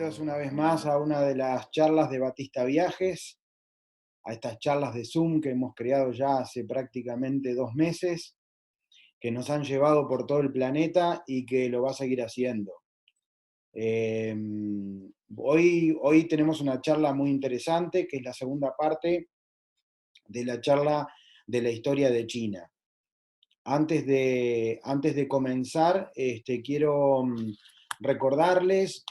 bienvenidos una vez más a una de las charlas de Batista Viajes, a estas charlas de Zoom que hemos creado ya hace prácticamente 2 meses, que nos han llevado por todo el planeta y que lo va a seguir haciendo. Eh, hoy tenemos una charla muy interesante, que es la segunda parte de la charla de la historia de China. Antes de comenzar, quiero recordarles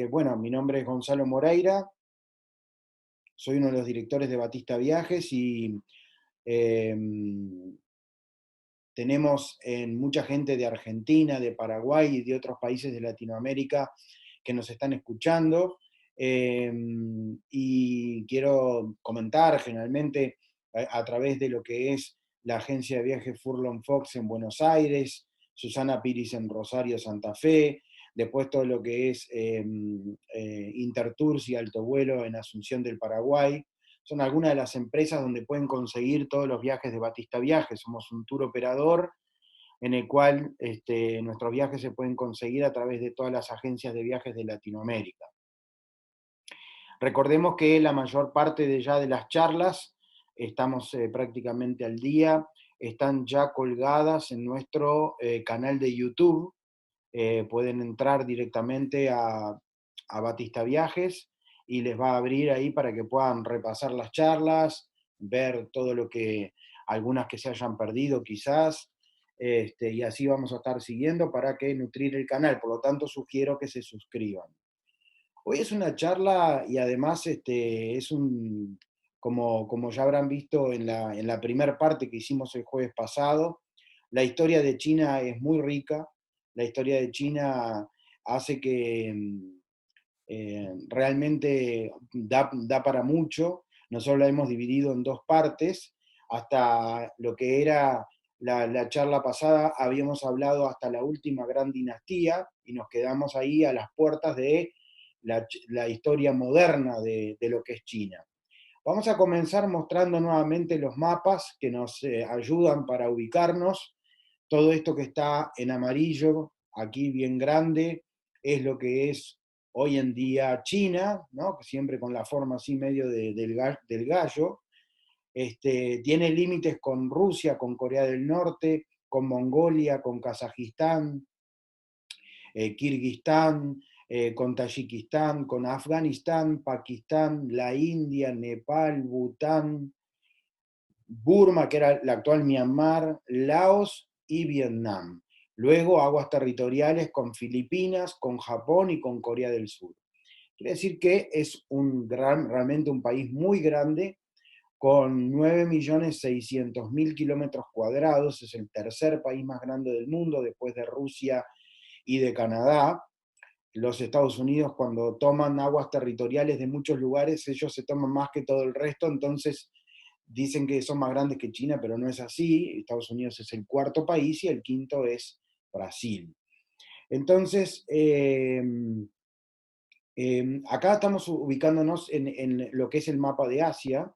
bueno, mi nombre es Gonzalo Moreira, soy uno de los directores de Batista Viajes y em, tenemos mucha gente de Argentina, de Paraguay y de otros países de Latinoamérica que nos están escuchando. Y quiero comentar generalmente a través de lo que es la agencia de viajes Furlong Fox en Buenos Aires, Susana Piris en Rosario, Santa Fe, después todo lo que es Intertours y Alto Vuelo en Asunción del Paraguay. Son algunas de las empresas donde pueden conseguir todos los viajes de Batista Viajes. Somos un tour operador en el cual nuestros viajes se pueden conseguir a través de todas las agencias de viajes de Latinoamérica. Recordemos que la mayor parte de las charlas, estamos prácticamente al día, están ya colgadas en nuestro canal de YouTube. Pueden entrar directamente a Batista Viajes y les va a abrir ahí para que puedan repasar las charlas, ver todo algunas que se hayan perdido quizás, y así vamos a estar siguiendo para que nutrir el canal. Por lo tanto, sugiero que se suscriban. Hoy es una charla y además como ya habrán visto en la primera parte que hicimos el jueves pasado, la historia de China es muy rica. La historia de China hace que realmente da para mucho. Nosotros la hemos dividido en dos partes. Hasta lo que era la charla pasada habíamos hablado hasta la última gran dinastía y nos quedamos ahí a las puertas de la historia moderna de lo que es China. Vamos a comenzar mostrando nuevamente los mapas que nos ayudan para ubicarnos. Todo esto que está en amarillo, aquí bien grande, es lo que es hoy en día China, ¿no? Siempre con la forma así medio del gallo. Tiene límites con Rusia, con Corea del Norte, con Mongolia, con Kazajistán, Kirguistán, con Tayikistán, con Afganistán, Pakistán, la India, Nepal, Bután, Burma, que era la actual Myanmar, Laos y Vietnam. Luego aguas territoriales con Filipinas, con Japón y con Corea del Sur. Quiere decir que es realmente un país muy grande, con 9.600.000 kilómetros cuadrados. Es el tercer país más grande del mundo después de Rusia y de Canadá. Los Estados Unidos, cuando toman aguas territoriales de muchos lugares, ellos se toman más que todo el resto, entonces dicen que son más grandes que China, pero no es así. Estados Unidos es el cuarto país y el quinto es Brasil. Entonces, acá estamos ubicándonos en lo que es el mapa de Asia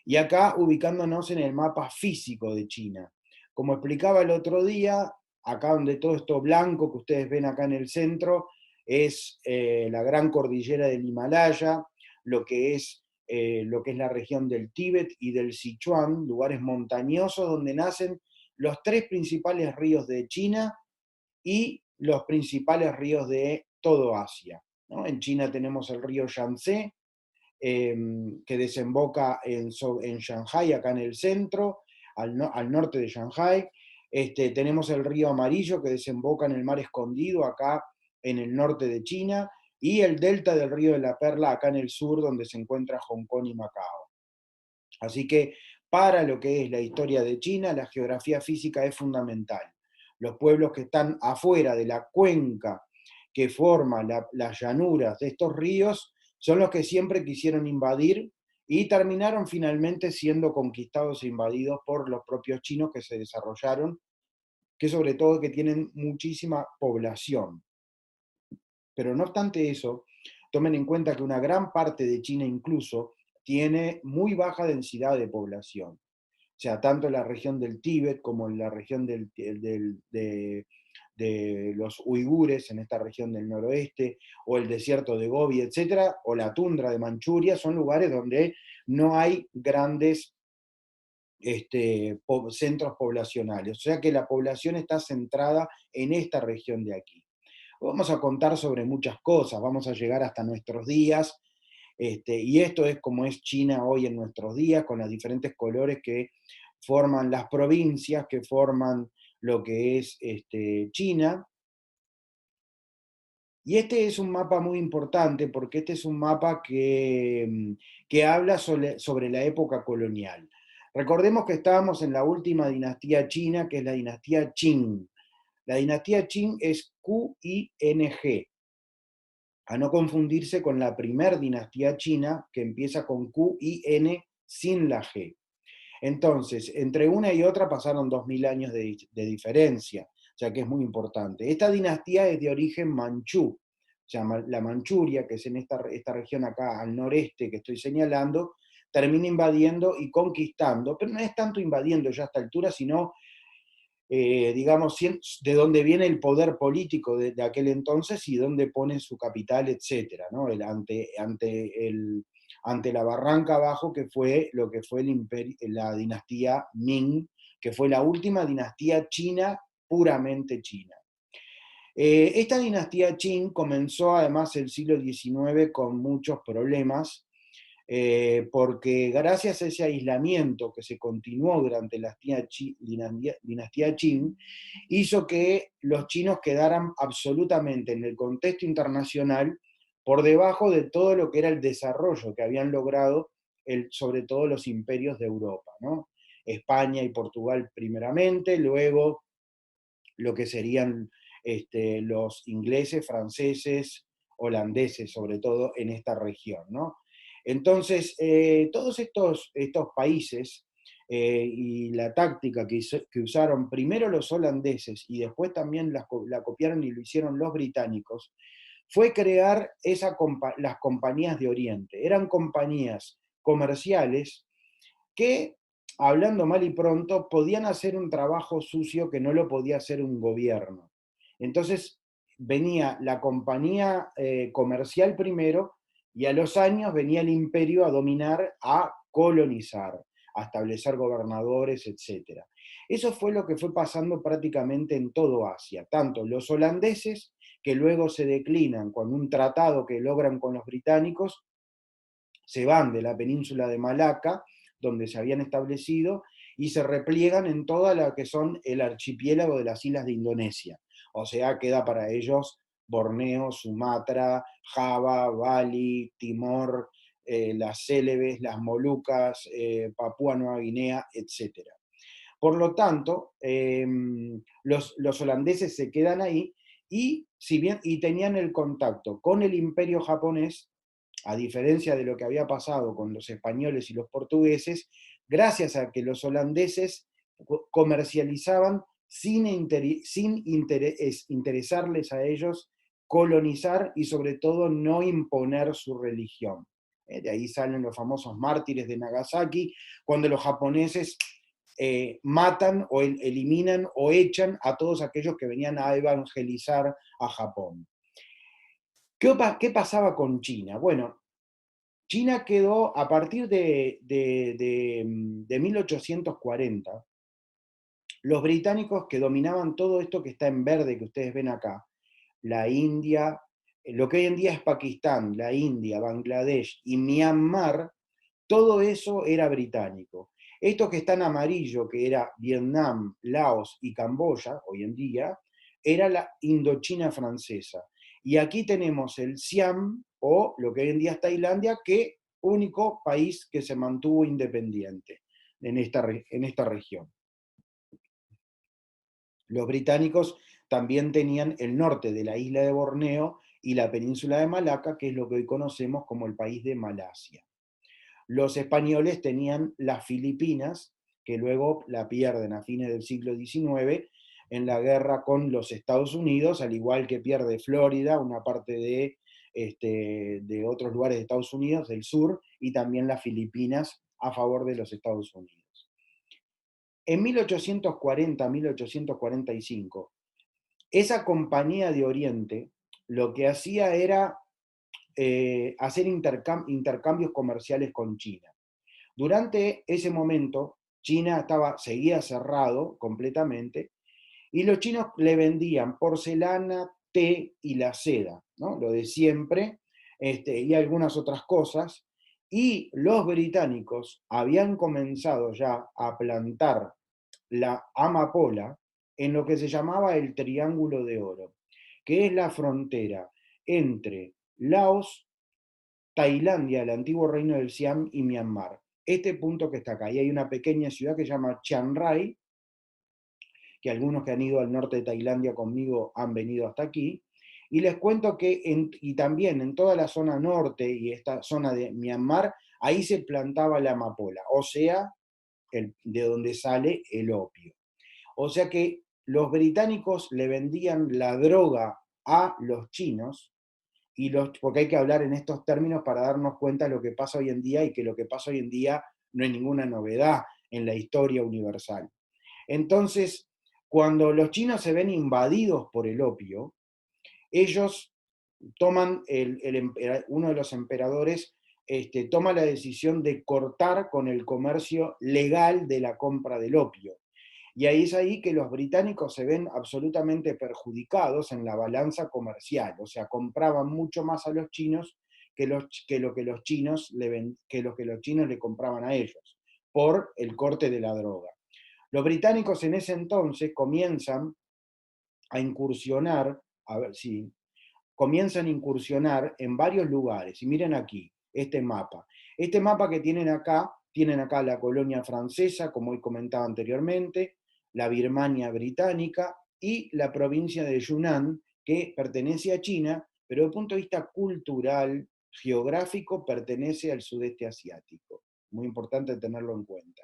y acá ubicándonos en el mapa físico de China. Como explicaba el otro día, acá donde todo esto blanco que ustedes ven acá en el centro es la gran cordillera del Himalaya, lo que es la región del Tíbet y del Sichuan, lugares montañosos donde nacen los tres principales ríos de China y los principales ríos de todo Asia, ¿no? En China tenemos el río Yangtze, que desemboca en Shanghái, acá en el centro, al norte de Shanghái. Tenemos el río Amarillo, que desemboca en el mar Escondido, acá en el norte de China, y el delta del río de la Perla, acá en el sur, donde se encuentra Hong Kong y Macao. Así que para lo que es la historia de China, la geografía física es fundamental. Los pueblos que están afuera de la cuenca que forma las llanuras de estos ríos son los que siempre quisieron invadir y terminaron finalmente siendo conquistados e invadidos por los propios chinos que se desarrollaron, que sobre todo que tienen muchísima población. Pero no obstante eso, tomen en cuenta que una gran parte de China incluso tiene muy baja densidad de población. O sea, tanto en la región del Tíbet como en la región de los uigures en esta región del noroeste, o el desierto de Gobi, etcétera, o la tundra de Manchuria, son lugares donde no hay grandes centros poblacionales. O sea que la población está centrada en esta región de aquí. Vamos a contar sobre muchas cosas, vamos a llegar hasta nuestros días, y esto es como es China hoy en nuestros días, con los diferentes colores que forman las provincias, que forman lo que es China. Y este es un mapa muy importante porque este es un mapa que habla sobre la época colonial. Recordemos que estábamos en la última dinastía china, que es la dinastía Qing. La dinastía Qing es Q-I-N-G, a no confundirse con la primer dinastía china, que empieza con Q-I-N sin la G. Entonces, entre una y otra pasaron 2000 años de diferencia, o sea que es muy importante. Esta dinastía es de origen manchú, o sea, la Manchuria, que es en esta región acá al noreste que estoy señalando, termina invadiendo y conquistando, pero no es tanto invadiendo ya a esta altura, sino, digamos, de dónde viene el poder político de aquel entonces y dónde pone su capital, etcétera, ¿no? Ante la barranca abajo, que fue lo que fue la dinastía Ming, que fue la última dinastía china, puramente china. Esta dinastía Qing comenzó además el siglo XIX con muchos problemas, porque gracias a ese aislamiento que se continuó durante la dinastía Qing, hizo que los chinos quedaran absolutamente en el contexto internacional por debajo de todo lo que era el desarrollo que habían logrado sobre todo los imperios de Europa, ¿no? España y Portugal primeramente, luego lo que serían los ingleses, franceses, holandeses, sobre todo en esta región, ¿no? Entonces, todos estos países y la táctica que usaron primero los holandeses y después también la copiaron y lo hicieron los británicos, fue crear las compañías de Oriente. Eran compañías comerciales que, hablando mal y pronto, podían hacer un trabajo sucio que no lo podía hacer un gobierno. Entonces venía la compañía comercial primero y a los años venía el imperio a dominar, a colonizar, a establecer gobernadores, etc. Eso fue lo que fue pasando prácticamente en todo Asia, tanto los holandeses, que luego se declinan con un tratado que logran con los británicos, se van de la península de Malaca, donde se habían establecido, y se repliegan en toda la que son el archipiélago de las islas de Indonesia. O sea, queda para ellos Borneo, Sumatra, Java, Bali, Timor, las Célebes, las Molucas, Papúa Nueva Guinea, etc. Por lo tanto, los holandeses se quedan ahí y, si bien, y tenían el contacto con el imperio japonés, a diferencia de lo que había pasado con los españoles y los portugueses, gracias a que los holandeses comercializaban sin interesarles a ellos colonizar y sobre todo no imponer su religión. De ahí salen los famosos mártires de Nagasaki, cuando los japoneses matan o eliminan o echan a todos aquellos que venían a evangelizar a Japón. ¿Qué pasaba con China? Bueno, China quedó a partir de 1840, los británicos que dominaban todo esto que está en verde que ustedes ven acá, la India, lo que hoy en día es Pakistán, la India, Bangladesh y Myanmar, todo eso era británico. Estos que están amarillo, que era Vietnam, Laos y Camboya, hoy en día, era la Indochina francesa. Y aquí tenemos el Siam, o lo que hoy en día es Tailandia, que único país que se mantuvo independiente en esta región. Los británicos también tenían el norte de la isla de Borneo y la península de Malaca, que es lo que hoy conocemos como el país de Malasia. Los españoles tenían las Filipinas, que luego la pierden a fines del siglo XIX en la guerra con los Estados Unidos, al igual que pierde Florida, una parte de otros lugares de Estados Unidos, del sur, y también las Filipinas a favor de los Estados Unidos. En 1840-1845, esa compañía de Oriente lo que hacía era hacer intercambios comerciales con China. Durante ese momento, China seguía cerrado completamente y los chinos le vendían porcelana, té y la seda, ¿no? Lo de siempre, y algunas otras cosas. Y los británicos habían comenzado ya a plantar la amapola en lo que se llamaba el Triángulo de Oro, que es la frontera entre Laos, Tailandia, el antiguo reino del Siam, y Myanmar. Este punto que está acá, y hay una pequeña ciudad que se llama Chiang Rai, que algunos que han ido al norte de Tailandia conmigo han venido hasta aquí, y les cuento que, y también en toda la zona norte y esta zona de Myanmar, ahí se plantaba la amapola, o sea, de donde sale el opio. O sea que los británicos le vendían la droga a los chinos, porque hay que hablar en estos términos para darnos cuenta de lo que pasa hoy en día y que lo que pasa hoy en día no es ninguna novedad en la historia universal. Entonces, cuando los chinos se ven invadidos por el opio, ellos toman, uno de los emperadores toma la decisión de cortar con el comercio legal de la compra del opio. Y ahí es ahí que los británicos se ven absolutamente perjudicados en la balanza comercial, o sea, compraban mucho más a los chinos que lo que los chinos le compraban a ellos, por el corte de la droga. Los británicos en ese entonces comienzan a incursionar, a ver si, comienzan a incursionar en varios lugares. Y miren aquí, este mapa. Este mapa que tienen acá la colonia francesa, como hoy comentaba anteriormente, la Birmania británica y la provincia de Yunnan, que pertenece a China, pero desde el punto de vista cultural, geográfico, pertenece al sudeste asiático. Muy importante tenerlo en cuenta.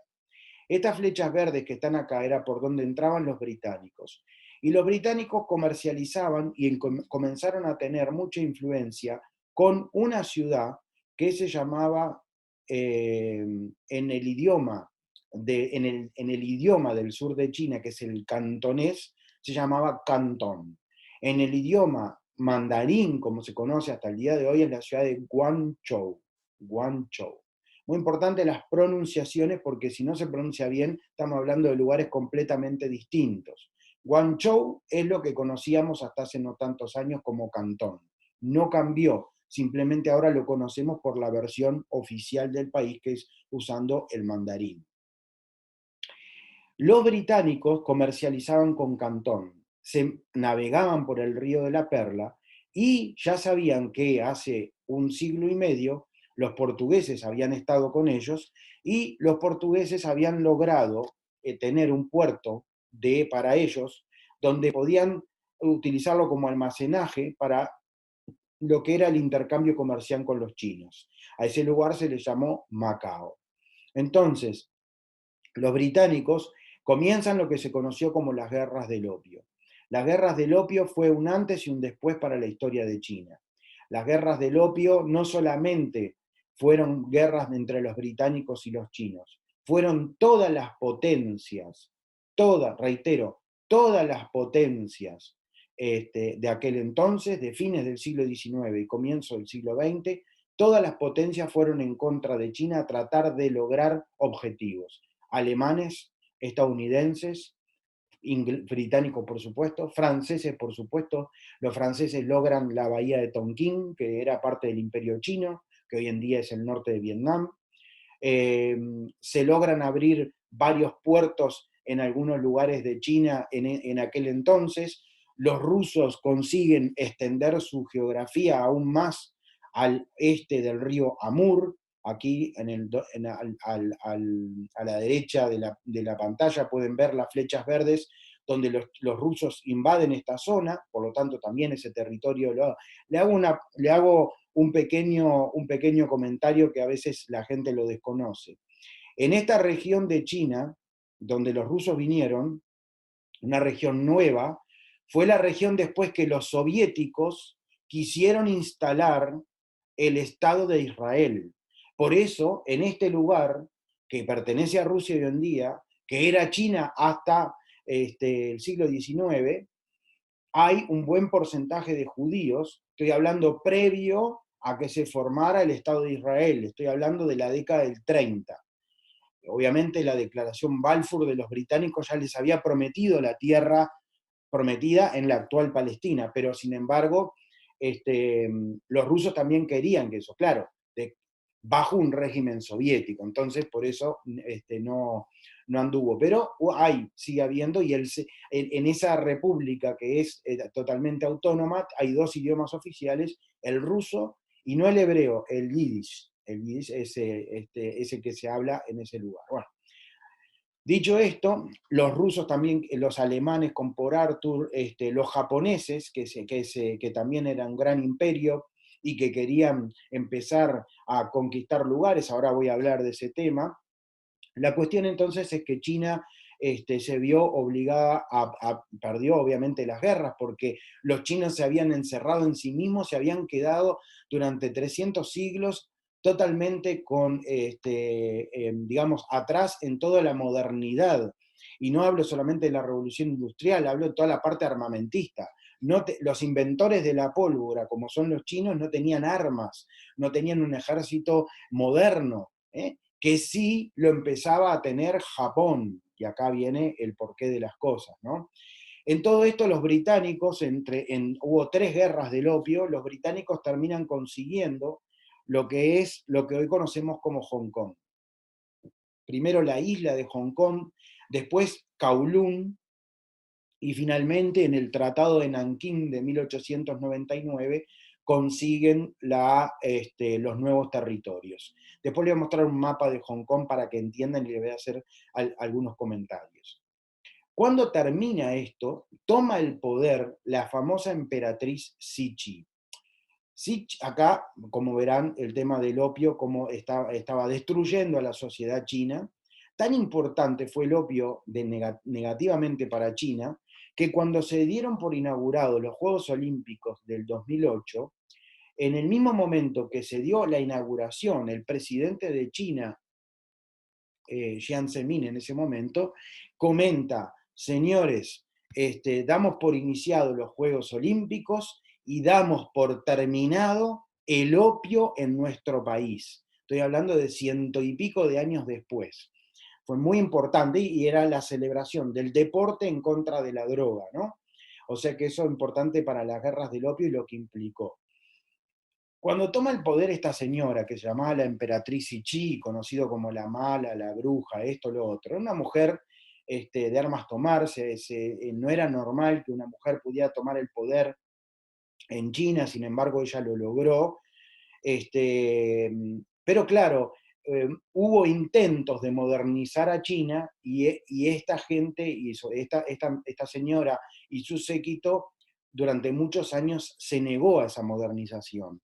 Estas flechas verdes que están acá era por donde entraban los británicos. Y los británicos comercializaban y comenzaron a tener mucha influencia con una ciudad que se llamaba, en el idioma en el idioma del sur de China, que es el cantonés, se llamaba Cantón. En el idioma mandarín, como se conoce hasta el día de hoy, es la ciudad de Guangzhou. Guangzhou. Muy importante las pronunciaciones, porque si no se pronuncia bien, estamos hablando de lugares completamente distintos. Guangzhou es lo que conocíamos hasta hace no tantos años como Cantón. No cambió, simplemente ahora lo conocemos por la versión oficial del país, que es usando el mandarín. Los británicos comercializaban con Cantón, se navegaban por el río de la Perla y ya sabían que hace un siglo y medio los portugueses habían estado con ellos y los portugueses habían logrado tener un puerto para ellos donde podían utilizarlo como almacenaje para lo que era el intercambio comercial con los chinos. A ese lugar se le llamó Macao. Entonces, los británicos comienzan lo que se conoció como las guerras del opio. Las guerras del opio fue un antes y un después para la historia de China. Las guerras del opio no solamente fueron guerras entre los británicos y los chinos, fueron todas las potencias, reitero, todas las potencias de aquel entonces, de fines del siglo XIX y comienzo del siglo XX, todas las potencias fueron en contra de China a tratar de lograr objetivos. Alemanes, estadounidenses, británicos por supuesto, franceses por supuesto. Los franceses logran la bahía de Tonkin, que era parte del imperio chino, que hoy en día es el norte de Vietnam. Se logran abrir varios puertos en algunos lugares de China en aquel entonces. Los rusos consiguen extender su geografía aún más al este del río Amur. Aquí a la derecha de la pantalla pueden ver las flechas verdes donde los rusos invaden esta zona, por lo tanto también ese territorio le hago un pequeño comentario que a veces la gente lo desconoce. En esta región de China, donde los rusos vinieron, una región nueva, fue la región después que los soviéticos quisieron instalar el Estado de Israel. Por eso, en este lugar, que pertenece a Rusia hoy en día, que era China hasta el siglo XIX, hay un buen porcentaje de judíos, estoy hablando previo a que se formara el Estado de Israel, estoy hablando de la década del 30. Obviamente la declaración Balfour de los británicos ya les había prometido la tierra prometida en la actual Palestina, pero sin embargo, los rusos también querían que eso, claro, bajo un régimen soviético, entonces por eso no anduvo, pero sigue habiendo, y en esa república que es totalmente autónoma, hay dos idiomas oficiales, el ruso y no el hebreo, el yiddish. El yiddish es ese que se habla en ese lugar. Bueno, dicho esto, los rusos también, los alemanes con Port Arthur, los japoneses, que también eran un gran imperio y que querían empezar a conquistar lugares, ahora voy a hablar de ese tema. La cuestión entonces es que China se vio obligada perdió obviamente las guerras, porque los chinos se habían encerrado en sí mismos, se habían quedado durante 300 siglos totalmente digamos, atrás en toda la modernidad. Y no hablo solamente de la revolución industrial, hablo de toda la parte armamentista. Los inventores de la pólvora, como son los chinos, no tenían armas, no tenían un ejército moderno, que sí lo empezaba a tener Japón, y acá viene el porqué de las cosas, ¿no? En todo esto los británicos, hubo 3 guerras del opio, los británicos terminan consiguiendo lo que hoy conocemos como Hong Kong. Primero la isla de Hong Kong, después Kowloon, y finalmente en el Tratado de Nankín de 1899 consiguen los nuevos territorios. Después les voy a mostrar un mapa de Hong Kong para que entiendan y les voy a hacer algunos comentarios. Cuando termina esto, toma el poder la famosa emperatriz Cixi. Acá, como verán, el tema del opio, cómo estaba destruyendo a la sociedad china. Tan importante fue el opio negativamente para China, que cuando se dieron por inaugurados los Juegos Olímpicos del 2008, en el mismo momento que se dio la inauguración, el presidente de China, Jiang Zemin en ese momento, comenta: señores, damos por iniciados los Juegos Olímpicos y damos por terminado el opio en nuestro país. Estoy hablando de 100 y pico de años después. Fue muy importante y era la celebración del deporte en contra de la droga, ¿no? O sea que eso es importante para las guerras del opio y lo que implicó. Cuando toma el poder esta señora, que se llamaba la emperatriz Cixi, conocido como la mala, la bruja, esto, lo otro, una mujer de armas tomar, no era normal que una mujer pudiera tomar el poder en China, sin embargo ella lo logró. Pero claro, hubo intentos de modernizar a China y esta gente, esta señora y su séquito, durante muchos años se negó a esa modernización.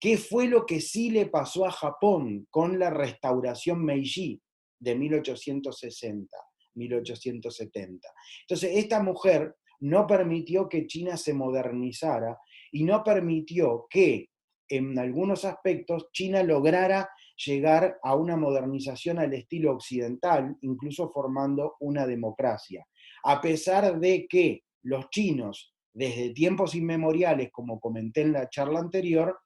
¿Qué fue lo que sí le pasó a Japón con la restauración Meiji de 1860, 1870? Entonces, esta mujer no permitió que China se modernizara y no permitió que, en algunos aspectos, China lograra llegar a una modernización al estilo occidental, incluso formando una democracia. A pesar de que los chinos, desde tiempos inmemoriales, como comenté en la charla anterior,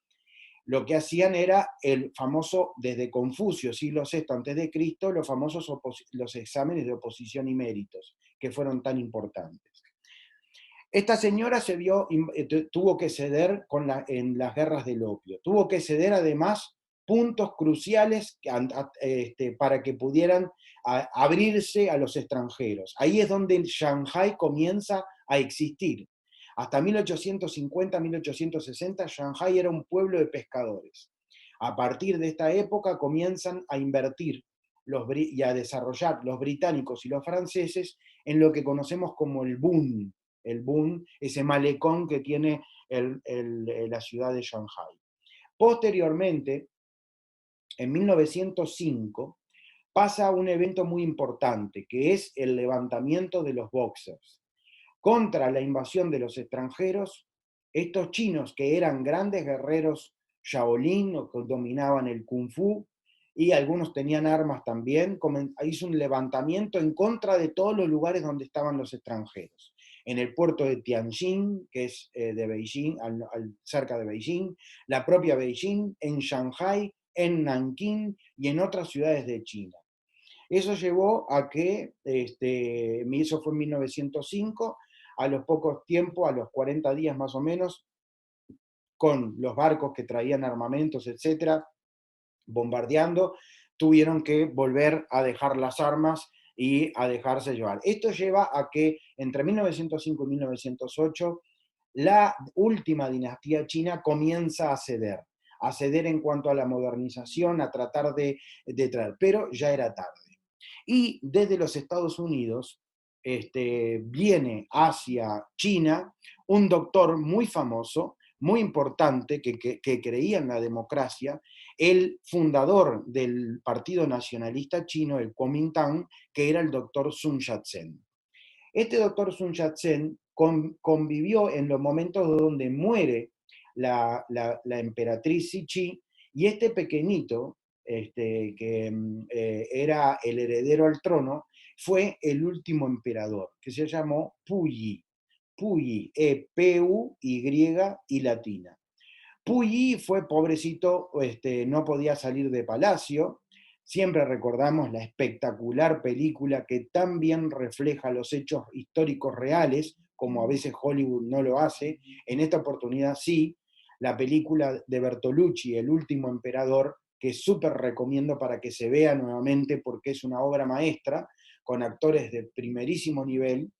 lo que hacían era el famoso, desde Confucio, siglo VI a.C., los famosos los exámenes de oposición y méritos, que fueron tan importantes. Esta señora tuvo que ceder en las guerras del opio, tuvo que ceder además puntos cruciales para que pudieran abrirse a los extranjeros. Ahí es donde Shanghái comienza a existir. Hasta 1850-1860, Shanghái era un pueblo de pescadores. A partir de esta época comienzan a invertir y a desarrollar los británicos y los franceses en lo que conocemos como el Bund, ese malecón que tiene la ciudad de Shanghái. Posteriormente, en 1905, pasa un evento muy importante, que es el levantamiento de los Boxers. Contra la invasión de los extranjeros, estos chinos, que eran grandes guerreros Shaolin o que dominaban el Kung Fu, y algunos tenían armas también, hizo un levantamiento en contra de todos los lugares donde estaban los extranjeros. en el puerto de Tianjin, que es de Beijing, cerca de Beijing, la propia Beijing, en Shanghai, en Nankín y en otras ciudades de China. Eso llevó a que, eso fue en 1905, a los pocos tiempos, a los 40 días más o menos, con los barcos que traían armamentos, etcétera, bombardeando, tuvieron que volver a dejar las armas y a dejarse llevar. Esto lleva a que entre 1905 y 1908 la última dinastía china comienza a ceder en cuanto a la modernización, a tratar de traer, pero ya era tarde. Y desde los Estados Unidos viene hacia China un doctor muy famoso, muy importante, que creía en la democracia, el fundador del Partido Nacionalista Chino, el Kuomintang, que era el doctor Sun Yat-sen. Este doctor Sun Yat-sen convivió en los momentos donde muere la emperatriz Cixi, y este pequeñito, que era el heredero al trono, fue el último emperador, que se llamó Puyi. Puyi, P-U-Y y latina. Puyi fue pobrecito, no podía salir de palacio. Siempre recordamos la espectacular película que tan bien refleja los hechos históricos reales, como a veces Hollywood no lo hace. En esta oportunidad sí, la película de Bertolucci, El último emperador, que súper recomiendo para que se vea nuevamente porque es una obra maestra, con actores de primerísimo nivel,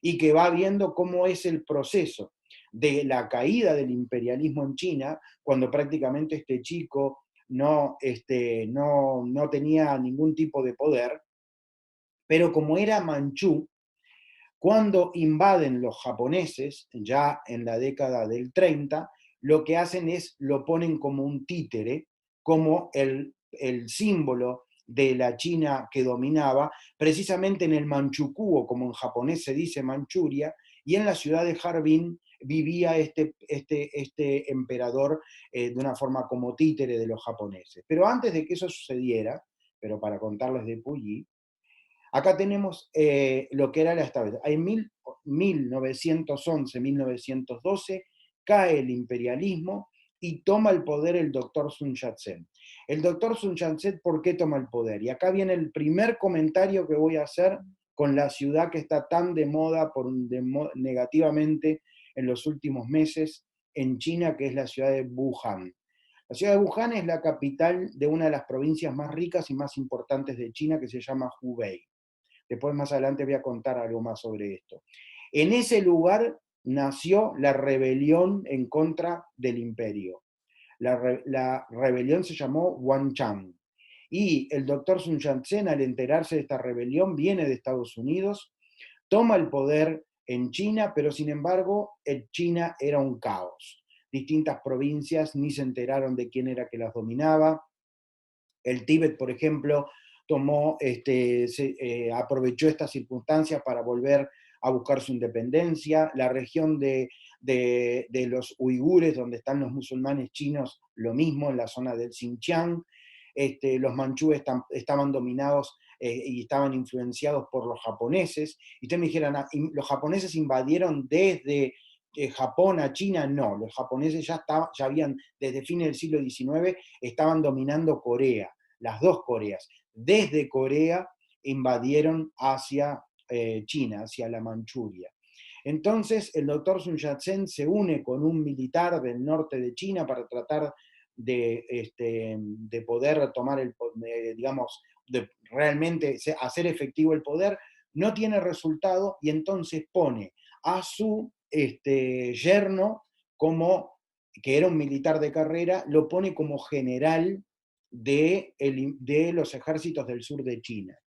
y que va viendo cómo es el proceso de la caída del imperialismo en China, cuando prácticamente este chico no tenía ningún tipo de poder, pero como era manchú, cuando invaden los japoneses, ya en la década del 30, lo que hacen es lo ponen como un títere, como el símbolo de la China que dominaba, precisamente en el Manchukuo, como en japonés se dice Manchuria, y en la ciudad de Harbin vivía este emperador de una forma como títere de los japoneses. Pero antes de que eso sucediera, pero para contarles de Puyi, acá tenemos lo que era la estabilidad. En 1911, 1912, cae el imperialismo y toma el poder el doctor Sun Yat-sen. El doctor Sun Yat-sen, ¿por qué toma el poder? Y acá viene el primer comentario que voy a hacer con la ciudad que está tan de moda negativamente en los últimos meses en China, que es la ciudad de Wuhan. La ciudad de Wuhan es la capital de una de las provincias más ricas y más importantes de China, que se llama Hubei. Después más adelante voy a contar algo más sobre esto. En ese lugar nació la rebelión en contra del imperio. La rebelión se llamó Wanchang. Y el doctor Sun Yat-sen, al enterarse de esta rebelión, viene de Estados Unidos, toma el poder en China, pero sin embargo, en China era un caos. Distintas provincias ni se enteraron de quién era que las dominaba. El Tíbet, por ejemplo, aprovechó estas circunstancias para volver a buscar su independencia. La región de los uigures, donde están los musulmanes chinos, lo mismo, en la zona del Xinjiang. Los manchúes estaban dominados y estaban influenciados por los japoneses. Y ustedes me dijeran, ¿los japoneses invadieron desde Japón a China? No, los japoneses ya habían, desde fines del siglo XIX, estaban dominando Corea, las dos Coreas. Desde Corea invadieron hacia China, hacia la Manchuria. Entonces el doctor Sun Yat-sen se une con un militar del norte de China para tratar de poder tomar digamos, de realmente hacer efectivo el poder. No tiene resultado y entonces pone a su yerno, que era un militar de carrera, lo pone como general de los ejércitos del sur de China.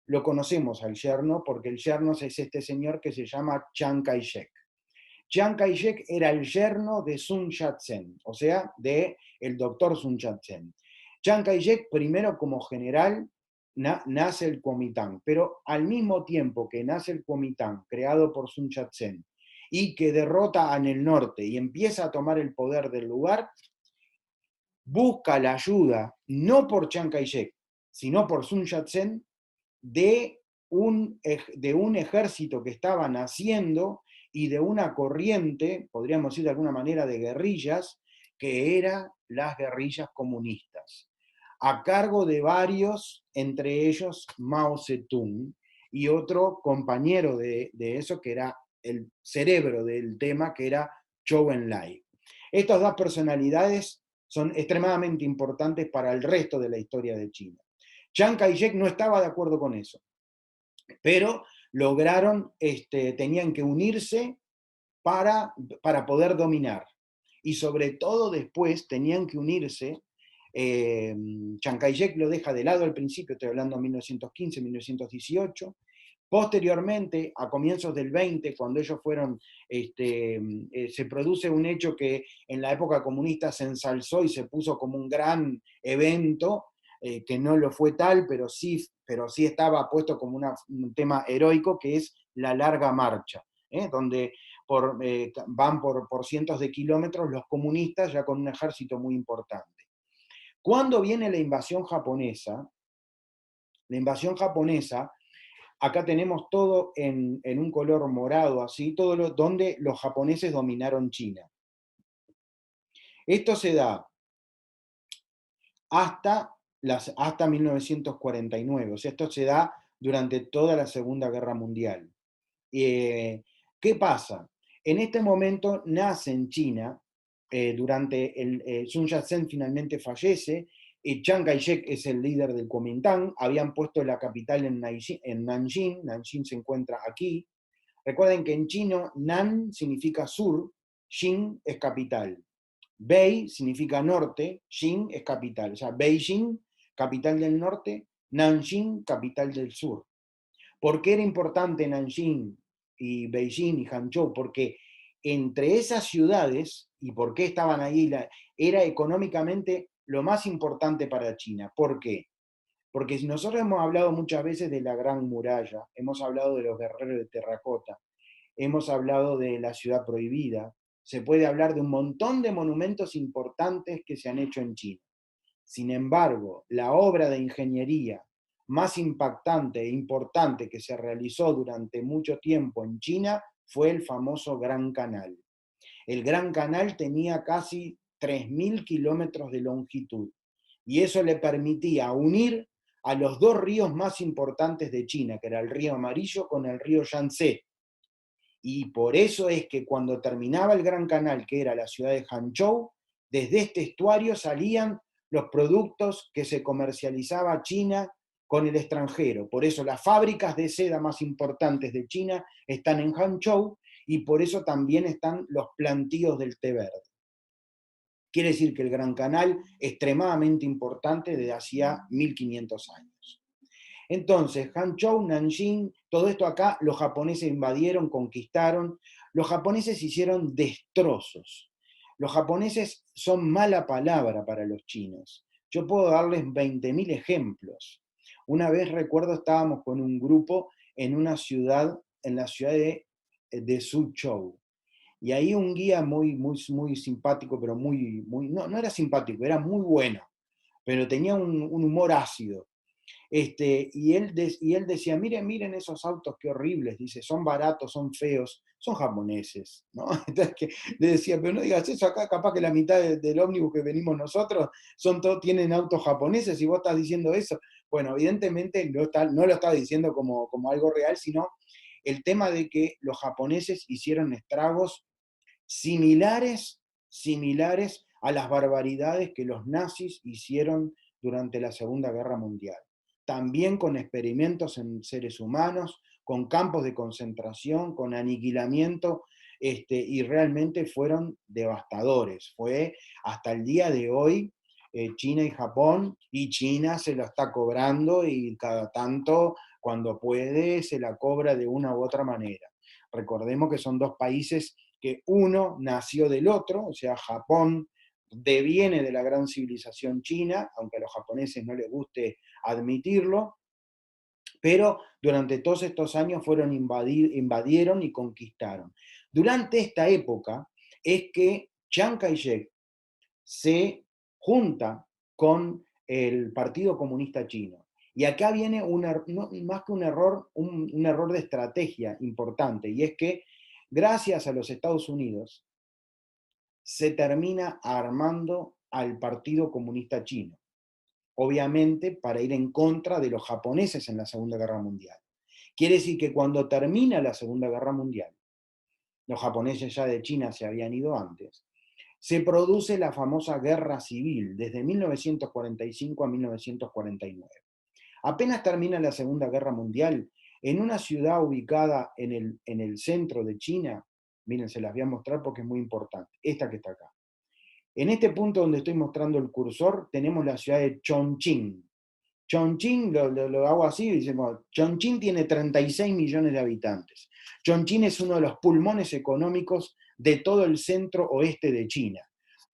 Lo conocemos al yerno porque el yerno es este señor que se llama Chiang Kai-shek. Chiang Kai-shek era el yerno de Sun Yat-sen, o sea, del doctor Sun Yat-sen. Chiang Kai-shek, primero como general, nace el Kuomintang, pero al mismo tiempo que nace el Kuomintang, creado por Sun Yat-sen, y que derrota en el norte y empieza a tomar el poder del lugar, busca la ayuda, no por Chiang Kai-shek, sino por Sun Yat-sen, de un ejército que estaba naciendo y de una corriente, podríamos decir de alguna manera, de guerrillas, que eran las guerrillas comunistas, a cargo de varios, entre ellos Mao Zedong, y otro compañero de eso, que era el cerebro del tema, que era Zhou Enlai. Estas dos personalidades son extremadamente importantes para el resto de la historia de China. Chiang Kai-shek no estaba de acuerdo con eso, pero lograron, tenían que unirse para poder dominar. Y sobre todo después tenían que unirse. Chiang Kai-shek lo deja de lado al principio, estoy hablando de 1915, 1918. Posteriormente, a comienzos del 20, cuando ellos fueron, se produce un hecho que en la época comunista se ensalzó y se puso como un gran evento, que no lo fue tal, pero sí estaba puesto como un tema heroico, que es la Larga Marcha, donde van por cientos de kilómetros los comunistas ya con un ejército muy importante. Cuando viene la invasión japonesa, acá tenemos todo en un color morado, así, donde los japoneses dominaron China. Esto se da hasta 1949, o sea, esto se da durante toda la Segunda Guerra Mundial. ¿Qué pasa? En este momento nace en China, Sun Yat-sen finalmente fallece, Chiang Kai-shek es el líder del Kuomintang, habían puesto la capital en Nanjing, Nanjing se encuentra aquí. Recuerden que en chino Nan significa sur, Jing es capital. Bei significa norte, Jing es capital. O sea, Beijing, capital del norte, Nanjing, capital del sur. ¿Por qué era importante Nanjing y Beijing y Hangzhou? Porque entre esas ciudades, y por qué estaban ahí, era económicamente lo más importante para China. ¿Por qué? Porque si nosotros hemos hablado muchas veces de la Gran Muralla, hemos hablado de los guerreros de terracota, hemos hablado de la ciudad prohibida, se puede hablar de un montón de monumentos importantes que se han hecho en China. Sin embargo, la obra de ingeniería más impactante e importante que se realizó durante mucho tiempo en China fue el famoso Gran Canal. El Gran Canal tenía casi 3.000 kilómetros de longitud y eso le permitía unir a los dos ríos más importantes de China, que era el río Amarillo con el río Yangtze. Y por eso es que cuando terminaba el Gran Canal, que era la ciudad de Hangzhou, desde este estuario salían los productos que se comercializaba China con el extranjero. Por eso las fábricas de seda más importantes de China están en Hangzhou y por eso también están los plantíos del té verde. Quiere decir que el Gran Canal es extremadamente importante desde hacía 1500 años. Entonces, Hangzhou, Nanjing, todo esto acá, los japoneses invadieron, conquistaron, los japoneses hicieron destrozos. Los japoneses son mala palabra para los chinos. Yo puedo darles 20.000 ejemplos. Una vez recuerdo, estábamos con un grupo en la ciudad de Suzhou. Y ahí un guía muy simpático, pero no era simpático, era muy bueno, pero tenía un humor ácido. Y él decía, miren esos autos, qué horribles, dice, son baratos, son feos, son japoneses, ¿no? Entonces le decía, pero no digas eso, acá capaz que la mitad del ómnibus que venimos nosotros tienen autos japoneses y vos estás diciendo eso. Bueno, evidentemente no lo está diciendo como algo real, sino el tema de que los japoneses hicieron estragos similares a las barbaridades que los nazis hicieron durante la Segunda Guerra Mundial. También con experimentos en seres humanos, con campos de concentración, con aniquilamiento, y realmente fueron devastadores. Fue hasta el día de hoy China y Japón, y China se lo está cobrando y cada tanto, cuando puede, se la cobra de una u otra manera. Recordemos que son dos países que uno nació del otro, o sea, Japón deviene de la gran civilización china, aunque a los japoneses no les guste admitirlo, pero durante todos estos años invadieron y conquistaron. Durante esta época es que Chiang Kai-shek se junta con el Partido Comunista Chino. Y acá viene más que un error de estrategia importante, y es que Gracias a los Estados Unidos, se termina armando al Partido Comunista Chino, obviamente para ir en contra de los japoneses en la Segunda Guerra Mundial. Quiere decir que cuando termina la Segunda Guerra Mundial, los japoneses ya de China se habían ido antes, se produce la famosa Guerra Civil desde 1945 a 1949. Apenas termina la Segunda Guerra Mundial, en una ciudad ubicada en el centro de China, miren, se las voy a mostrar porque es muy importante, esta que está acá. En este punto donde estoy mostrando el cursor, tenemos la ciudad de Chongqing. Chongqing, lo hago así, y decimos, Chongqing tiene 36 millones de habitantes. Chongqing es uno de los pulmones económicos de todo el centro oeste de China.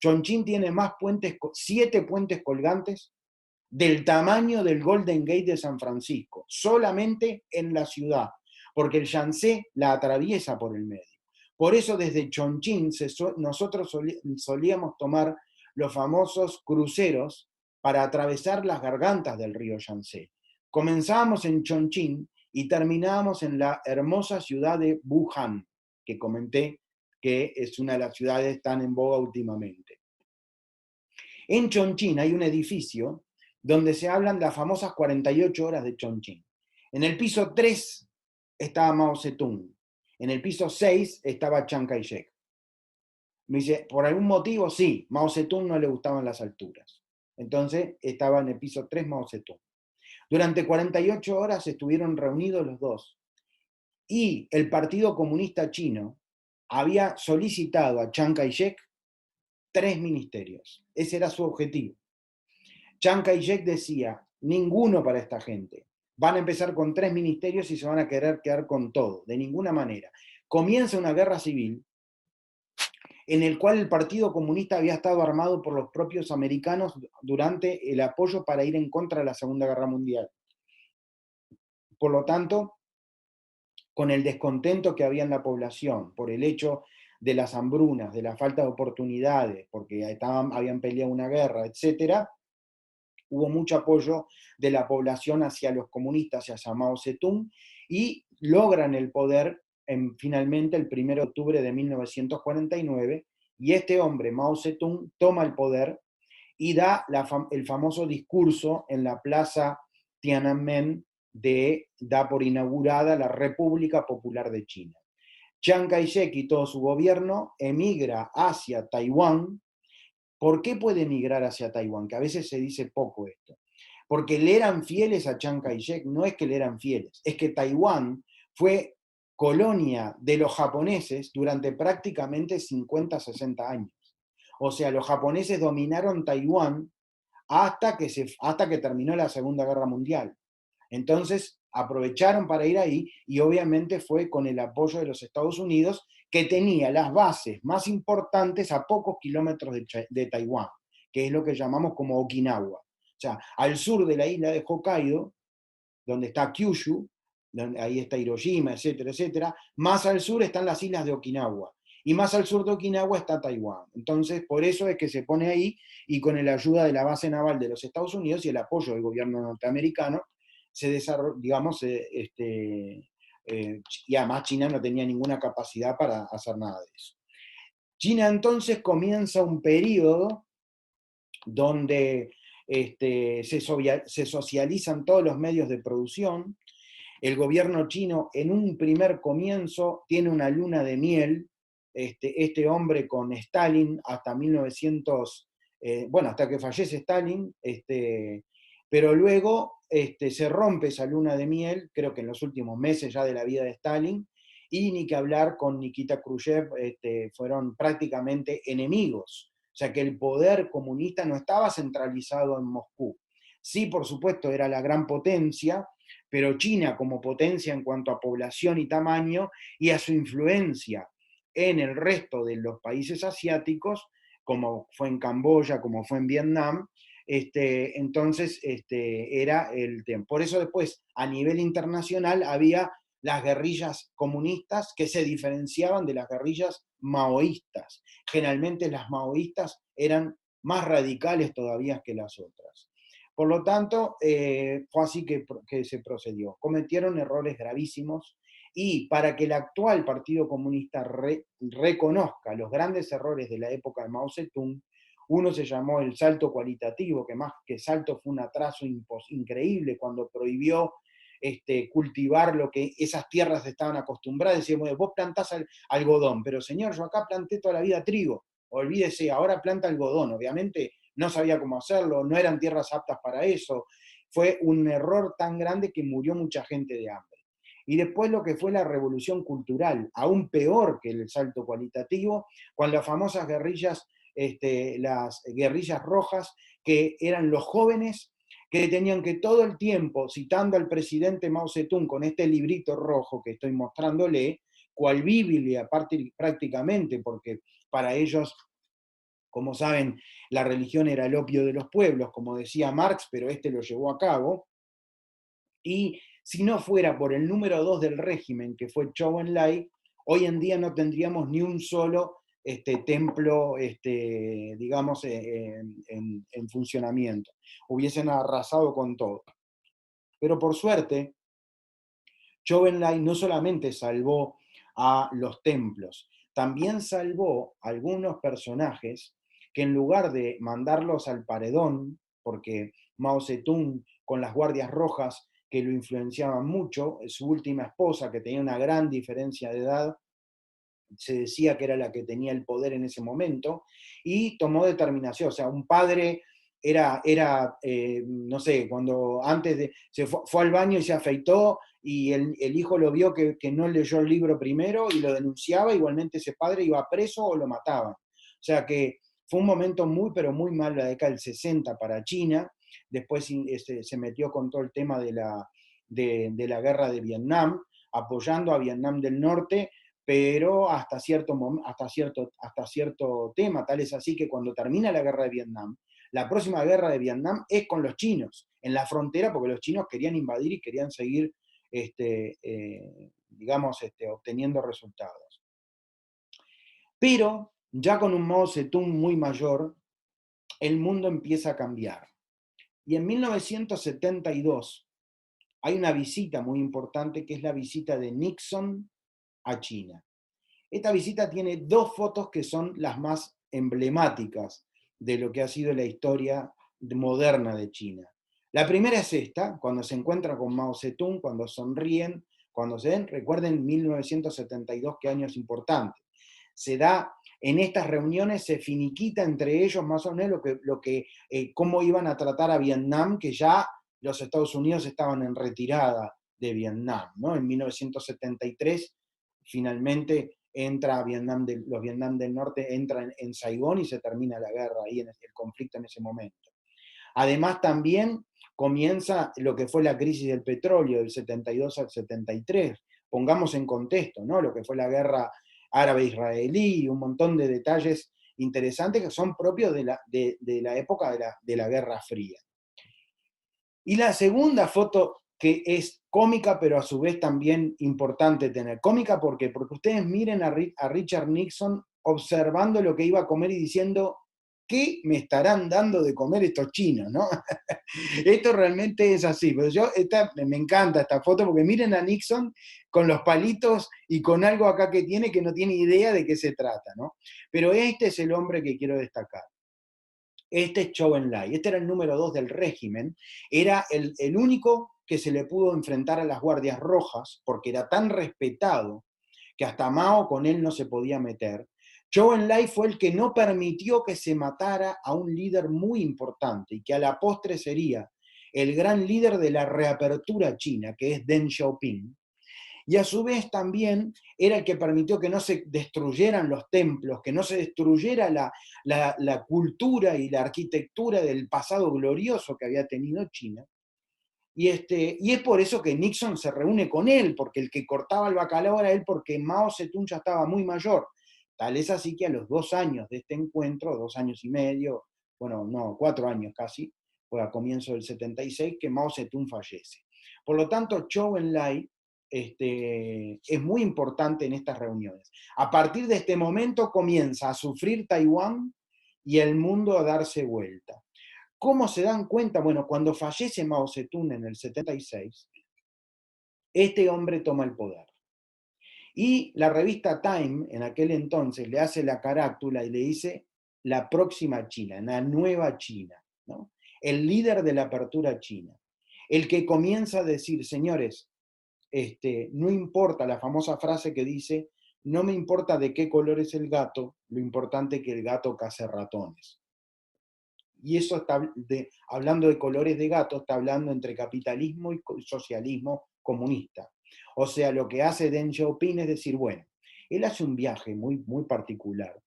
Chongqing tiene más puentes, 7 puentes colgantes del tamaño del Golden Gate de San Francisco, solamente en la ciudad, porque el Yangtze la atraviesa por el medio. Por eso desde Chongqing nosotros solíamos tomar los famosos cruceros para atravesar las gargantas del río Yangtze. Comenzábamos en Chongqing y terminábamos en la hermosa ciudad de Wuhan, que comenté que es una de las ciudades tan en boga últimamente. En Chongqing hay un edificio donde se hablan las famosas 48 horas de Chongqing. En el piso 3 estaba Mao Zedong, en el piso 6 estaba Chiang Kai-shek. Me dice, ¿por algún motivo? Sí, Mao Zedong no le gustaban las alturas. Entonces estaba en el piso 3 Mao Zedong. Durante 48 horas estuvieron reunidos los dos. Y el Partido Comunista Chino había solicitado a Chiang Kai-shek 3 ministerios. Ese era su objetivo. Chiang Kai-shek decía, ninguno para esta gente. Van a empezar con 3 ministerios y se van a querer quedar con todo, de ninguna manera. Comienza una guerra civil en el cual el Partido Comunista había estado armado por los propios americanos durante el apoyo para ir en contra de la Segunda Guerra Mundial. Por lo tanto, con el descontento que había en la población por el hecho de las hambrunas, de la falta de oportunidades, porque habían peleado una guerra, etc., hubo mucho apoyo de la población hacia los comunistas y hacia Mao Zedong, y logran el poder finalmente el 1 de octubre de 1949, y este hombre, Mao Zedong, toma el poder y da el famoso discurso en la plaza Tiananmen, da por inaugurada la República Popular de China. Chiang Kai-shek y todo su gobierno emigra hacia Taiwán. ¿Por qué puede emigrar hacia Taiwán? Que a veces se dice poco esto. Porque le eran fieles a Chiang Kai-shek, no es que le eran fieles, es que Taiwán fue colonia de los japoneses durante prácticamente 50, 60 años. O sea, los japoneses dominaron Taiwán hasta que terminó la Segunda Guerra Mundial. Entonces, aprovecharon para ir ahí y obviamente fue con el apoyo de los Estados Unidos, que tenía las bases más importantes a pocos kilómetros de Taiwán, que es lo que llamamos como Okinawa. O sea, al sur de la isla de Hokkaido, donde está Kyushu, donde ahí está Hiroshima, etcétera, etcétera, más al sur están las islas de Okinawa. Y más al sur de Okinawa está Taiwán. Entonces, por eso es que se pone ahí, y con la ayuda de la base naval de los Estados Unidos y el apoyo del gobierno norteamericano, se desarrolla, digamos, y además China no tenía ninguna capacidad para hacer nada de eso. China entonces comienza un periodo donde se socializan todos los medios de producción. El gobierno chino en un primer comienzo tiene una luna de miel, este hombre con Stalin hasta 1900, hasta que fallece Stalin, pero luego se rompe esa luna de miel, creo que en los últimos meses ya de la vida de Stalin, y ni que hablar con Nikita Khrushchev, fueron prácticamente enemigos. O sea que el poder comunista no estaba centralizado en Moscú. Sí, por supuesto, era la gran potencia, pero China como potencia en cuanto a población y tamaño y a su influencia en el resto de los países asiáticos, como fue en Camboya, como fue en Vietnam, entonces era el tema. Por eso después, a nivel internacional, había las guerrillas comunistas que se diferenciaban de las guerrillas maoístas. Generalmente las maoístas eran más radicales todavía que las otras. Por lo tanto, fue así que se procedió. Cometieron errores gravísimos Y para que el actual Partido Comunista reconozca los grandes errores de la época de Mao Zedong, uno se llamó el salto cualitativo, que más que salto fue un atraso increíble cuando prohibió cultivar lo que esas tierras estaban acostumbradas. Decíamos, vos plantás algodón, pero señor, yo acá planté toda la vida trigo, olvídese, ahora planta algodón. Obviamente no sabía cómo hacerlo, no eran tierras aptas para eso. Fue un error tan grande que murió mucha gente de hambre. Y después lo que fue la revolución cultural, aún peor que el salto cualitativo, con las famosas guerrillas, las guerrillas rojas, que eran los jóvenes que tenían que todo el tiempo, citando al presidente Mao Zedong con este librito rojo que estoy mostrándole, cual Biblia prácticamente, porque para ellos, como saben, la religión era el opio de los pueblos, como decía Marx, pero lo llevó a cabo. Y si no fuera por el número 2 del régimen, que fue Zhou Enlai, hoy en día no tendríamos ni un solo templo, digamos, en funcionamiento. Hubiesen arrasado con todo. Pero por suerte, Zhou Enlai no solamente salvó a los templos, también salvó a algunos personajes que en lugar de mandarlos al paredón, porque Mao Zedong con las guardias rojas que lo influenciaban mucho, su última esposa, que tenía una gran diferencia de edad, se decía que era la que tenía el poder en ese momento, y tomó determinación, o sea, un padre no sé, cuando antes se fue al baño y se afeitó, y el hijo lo vio que no leyó el libro primero y lo denunciaba, igualmente ese padre iba preso o lo mataban. O sea que fue un momento muy, pero muy mal la década del 60 para China. Después se metió con todo el tema de la guerra de Vietnam, apoyando a Vietnam del Norte, pero hasta cierto tema. Tal es así que cuando termina la guerra de Vietnam, la próxima guerra de Vietnam es con los chinos, en la frontera, porque los chinos querían invadir y querían seguir, digamos, obteniendo resultados. Pero ya con un Mao Zedong muy mayor, el mundo empieza a cambiar. Y en 1972 hay una visita muy importante, que es la visita de Nixon a China. Esta visita tiene dos fotos que son las más emblemáticas de lo que ha sido la historia moderna de China. La primera es esta, cuando se encuentra con Mao Zedong, cuando sonríen, cuando se ven, recuerden 1972, qué año es importante. Se da, en estas reuniones se finiquita entre ellos más o menos cómo iban a tratar a Vietnam, que ya los Estados Unidos estaban en retirada de Vietnam, ¿no? En 1973, finalmente entra los Vietnam del Norte entran en Saigón y se termina la guerra ahí, el conflicto en ese momento. Además, también comienza lo que fue la crisis del petróleo del 72 al 73. Pongamos en contexto, ¿no? Lo que fue la guerra árabe-israelí y un montón de detalles interesantes que son propios de la época de la Guerra Fría. Y la segunda foto, que es cómica, pero a su vez también importante tener. Cómica, ¿por qué? Porque ustedes miren a Richard Nixon observando lo que iba a comer y diciendo, ¿qué me estarán dando de comer estos chinos? ¿No? Esto realmente es así. Pero me encanta esta foto porque miren a Nixon con los palitos y con algo acá que tiene que no tiene idea de qué se trata, ¿no? Pero este es el hombre que quiero destacar. Este es Zhou Enlai, este era el número 2 del régimen, era el único que se le pudo enfrentar a las guardias rojas, porque era tan respetado que hasta Mao con él no se podía meter. Zhou Enlai fue el que no permitió que se matara a un líder muy importante y que a la postre sería el gran líder de la reapertura china, que es Deng Xiaoping. Y a su vez también era el que permitió que no se destruyeran los templos, que no se destruyera la cultura y la arquitectura del pasado glorioso que había tenido China. Y es por eso que Nixon se reúne con él, porque el que cortaba el bacalao era él, porque Mao Zedong ya estaba muy mayor. Tal es así que a los 2 años de este encuentro, 2 años y medio, bueno, no, 4 años casi, fue a comienzo del 76, que Mao Zedong fallece. Por lo tanto, Zhou Enlai es muy importante en estas reuniones. A partir de este momento comienza a sufrir Taiwán y el mundo a darse vuelta. ¿Cómo se dan cuenta? Bueno, cuando fallece Mao Zedong en el 76, este hombre toma el poder. Y la revista Time, en aquel entonces, le hace la carátula y le dice la próxima China, la nueva China, ¿no? El líder de la apertura china. El que comienza a decir, señores, no importa la famosa frase que dice, no me importa de qué color es el gato, lo importante es que el gato case ratones. Y eso está, hablando de colores de gato, está hablando entre capitalismo y socialismo comunista. O sea, lo que hace Deng Xiaoping es decir, bueno, él hace un viaje muy, muy particular.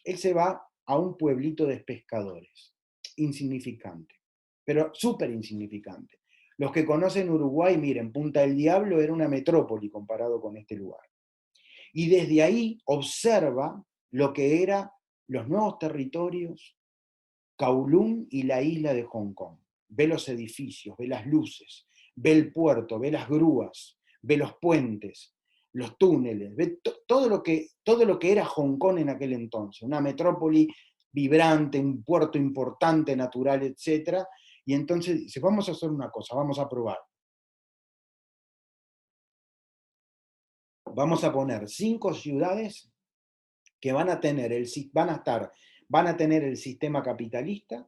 Él se va a un pueblito de pescadores, insignificante, pero súper insignificante. Los que conocen Uruguay, miren, Punta del Diablo era una metrópoli comparado con este lugar. Y desde ahí observa lo que eran los nuevos territorios, Kowloon y la isla de Hong Kong. Ve los edificios, ve las luces, ve el puerto, ve las grúas, ve los puentes, los túneles, ve todo lo que era Hong Kong en aquel entonces, una metrópoli vibrante, un puerto importante, natural, etc. Y entonces dice, vamos a hacer una cosa, vamos a probar. Vamos a poner 5 ciudades que van a tener el sistema capitalista,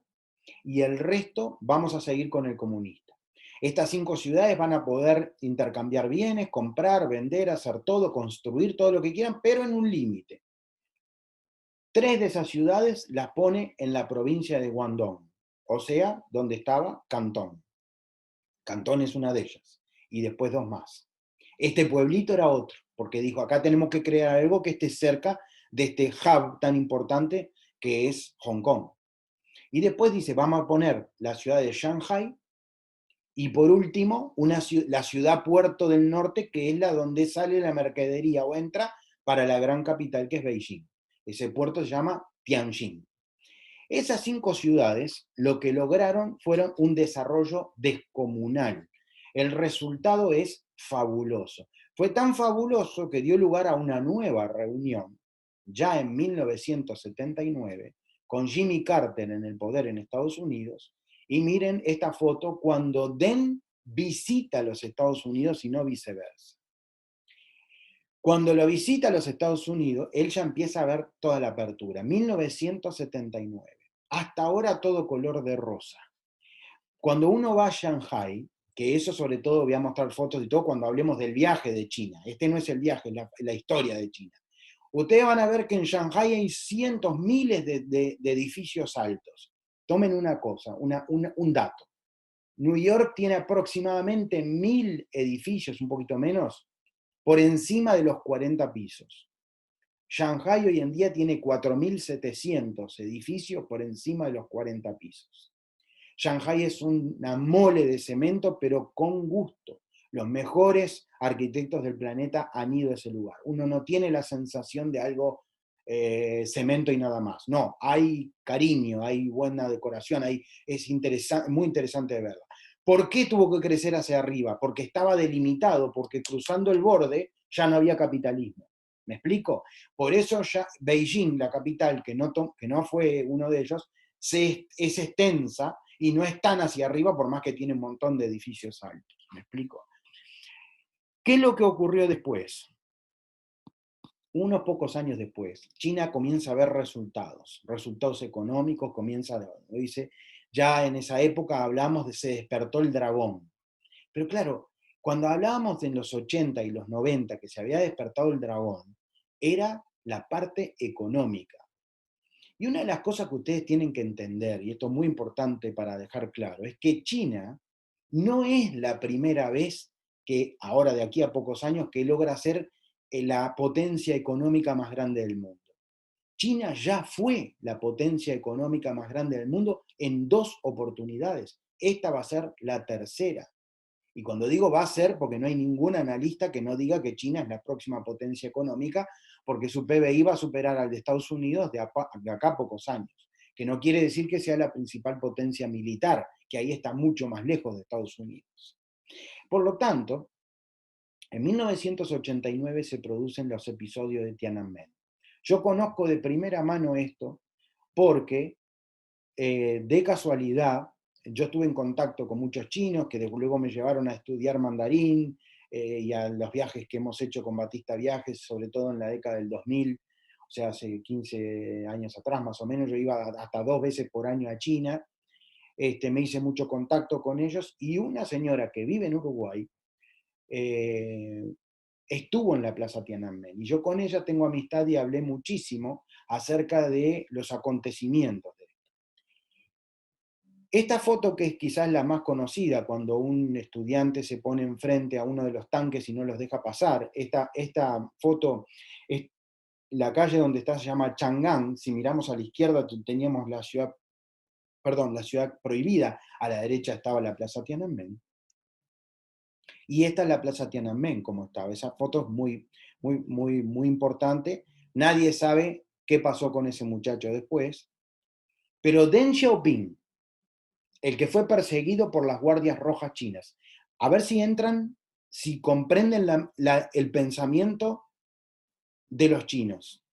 y el resto vamos a seguir con el comunista. Estas 5 ciudades van a poder intercambiar bienes, comprar, vender, hacer todo, construir todo lo que quieran, pero en un límite. 3 de esas ciudades las pone en la provincia de Guangdong, o sea, donde estaba Cantón. Cantón es una de ellas, y después 2 más. Este pueblito era otro, porque dijo, acá tenemos que crear algo que esté cerca de este hub tan importante que es Hong Kong. Y después dice, vamos a poner la ciudad de Shanghai y por último la ciudad puerto del norte, que es la donde sale la mercadería o entra para la gran capital que es Beijing. Ese puerto se llama Tianjin. Esas 5 ciudades lo que lograron fueron un desarrollo descomunal. El resultado es fabuloso. Fue tan fabuloso que dio lugar a una nueva reunión, ya en 1979, con Jimmy Carter en el poder en Estados Unidos. Y miren esta foto cuando Deng visita los Estados Unidos y no viceversa. Cuando lo visita a los Estados Unidos, él ya empieza a ver toda la apertura. 1979. Hasta ahora todo color de rosa. Cuando uno va a Shanghai, que eso sobre todo voy a mostrar fotos y todo cuando hablemos del viaje de China. Este no es el viaje, es la historia de China. Ustedes van a ver que en Shanghai hay cientos, miles de edificios altos. Tomen una cosa, un dato. New York tiene aproximadamente 1000 edificios, un poquito menos, por encima de los 40 pisos. Shanghai hoy en día tiene 4700 edificios por encima de los 40 pisos. Shanghai es una mole de cemento, pero con gusto. Los mejores arquitectos del planeta han ido a ese lugar. Uno no tiene la sensación de algo cemento y nada más. No, hay cariño, hay buena decoración, es muy interesante de verla. ¿Por qué tuvo que crecer hacia arriba? Porque estaba delimitado, porque cruzando el borde ya no había capitalismo. ¿Me explico? Por eso ya Beijing, la capital, que no fue uno de ellos, es extensa y no es tan hacia arriba, por más que tiene un montón de edificios altos. ¿Me explico? ¿Qué es lo que ocurrió después? Unos pocos años después, China comienza a ver resultados económicos, dice, ya en esa época hablamos de se despertó el dragón. Pero claro, cuando hablábamos en los 80 y los 90 que se había despertado el dragón, era la parte económica. Y una de las cosas que ustedes tienen que entender, y esto es muy importante para dejar claro, es que China no es la primera vez que, ahora de aquí a pocos años, que logra ser la potencia económica más grande del mundo. China ya fue la potencia económica más grande del mundo en 2 oportunidades. Esta va a ser la tercera. Y cuando digo va a ser, porque no hay ningún analista que no diga que China es la próxima potencia económica, porque su PBI va a superar al de Estados Unidos de acá a pocos años. Que no quiere decir que sea la principal potencia militar, que ahí está mucho más lejos de Estados Unidos. Por lo tanto, en 1989 se producen los episodios de Tiananmen. Yo conozco de primera mano esto porque, de casualidad, yo estuve en contacto con muchos chinos que luego me llevaron a estudiar mandarín, y a los viajes que hemos hecho con Batista Viajes, sobre todo en la década del 2000, o sea, hace 15 años atrás más o menos, yo iba hasta 2 veces por año a China, me hice mucho contacto con ellos, y una señora que vive en Uruguay estuvo en la Plaza Tiananmen, y yo con ella tengo amistad y hablé muchísimo acerca de los acontecimientos. Esta foto, que es quizás la más conocida, cuando un estudiante se pone enfrente a uno de los tanques y no los deja pasar, esta foto es la calle donde está, se llama Chang'an. Si miramos a la izquierda teníamos la ciudad, perdón, la ciudad prohibida, a la derecha estaba la Plaza Tiananmen, y esta es la Plaza Tiananmen como estaba. Esa foto es muy importante. Nadie sabe qué pasó con ese muchacho después, pero Deng Xiaoping, el que fue perseguido por las guardias rojas chinas. A ver si entran, si comprenden el pensamiento de los chinos.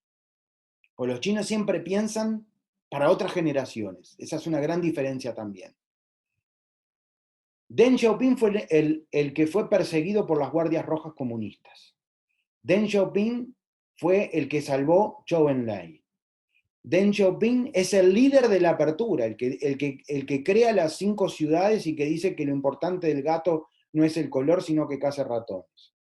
O los chinos siempre piensan para otras generaciones. Esa es una gran diferencia también. Deng Xiaoping fue el que fue perseguido por las guardias rojas comunistas. Deng Xiaoping fue el que salvó Zhou Enlai. Deng Xiaoping es el líder de la apertura, el que crea las 5 ciudades y que dice que lo importante del gato no es el color, sino que caza ratones.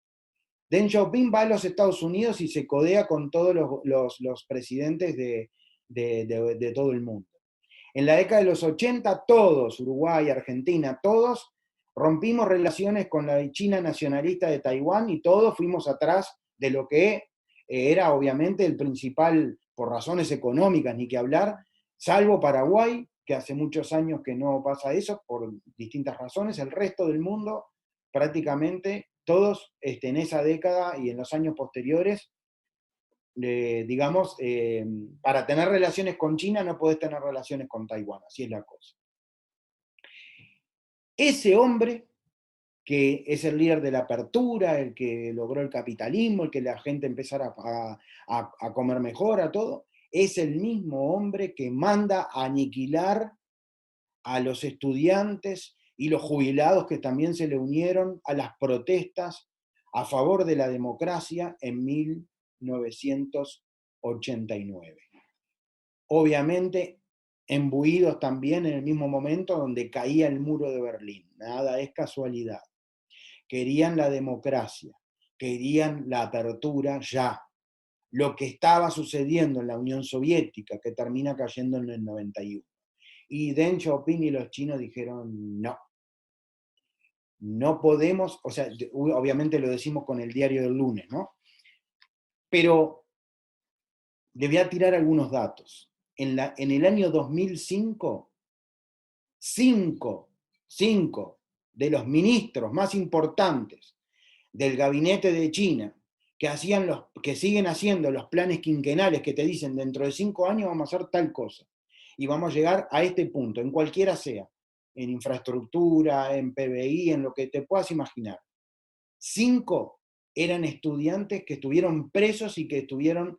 Deng Xiaoping va a los Estados Unidos y se codea con todos los presidentes de todo el mundo. En la década de los 80, todos, Uruguay, Argentina, todos rompimos relaciones con la China nacionalista de Taiwán, y todos fuimos atrás de lo que era obviamente el principal, por razones económicas ni que hablar, salvo Paraguay, que hace muchos años que no pasa eso, por distintas razones. El resto del mundo, prácticamente todos en esa década y en los años posteriores, digamos, para tener relaciones con China no podés tener relaciones con Taiwán, así es la cosa. Ese hombre, que es el líder de la apertura, el que logró el capitalismo, el que la gente empezara a comer mejor, a todo, es el mismo hombre que manda a aniquilar a los estudiantes y los jubilados que también se le unieron a las protestas a favor de la democracia en 1989. Obviamente, embuidos también en el mismo momento donde caía el muro de Berlín. Nada es casualidad. Querían la democracia, querían la apertura ya. Lo que estaba sucediendo en la Unión Soviética, que termina cayendo en el 91. Y Deng Xiaoping y los chinos dijeron, no, no podemos, o sea, obviamente lo decimos con el diario del lunes, ¿no? Pero le voy a tirar algunos datos. En el año 2005, cinco de los ministros más importantes del gabinete de China, que siguen haciendo los planes quinquenales que te dicen dentro de 5 años vamos a hacer tal cosa, y vamos a llegar a este punto, en cualquiera sea, en infraestructura, en PBI, en lo que te puedas imaginar. 5 eran estudiantes que estuvieron presos y que estuvieron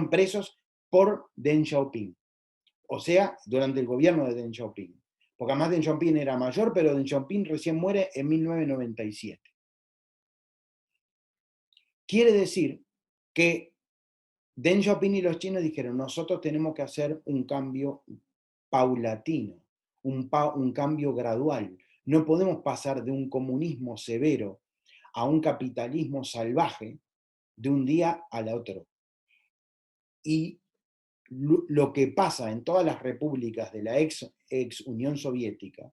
presos por Deng Xiaoping. O sea, durante el gobierno de Deng Xiaoping. Porque además Deng Xiaoping era mayor, pero Deng Xiaoping recién muere en 1997. Quiere decir que Deng Xiaoping y los chinos dijeron, nosotros tenemos que hacer un cambio paulatino, un cambio gradual. No podemos pasar de un comunismo severo a un capitalismo salvaje de un día al otro. Y lo que pasa en todas las repúblicas de la ex Unión Soviética,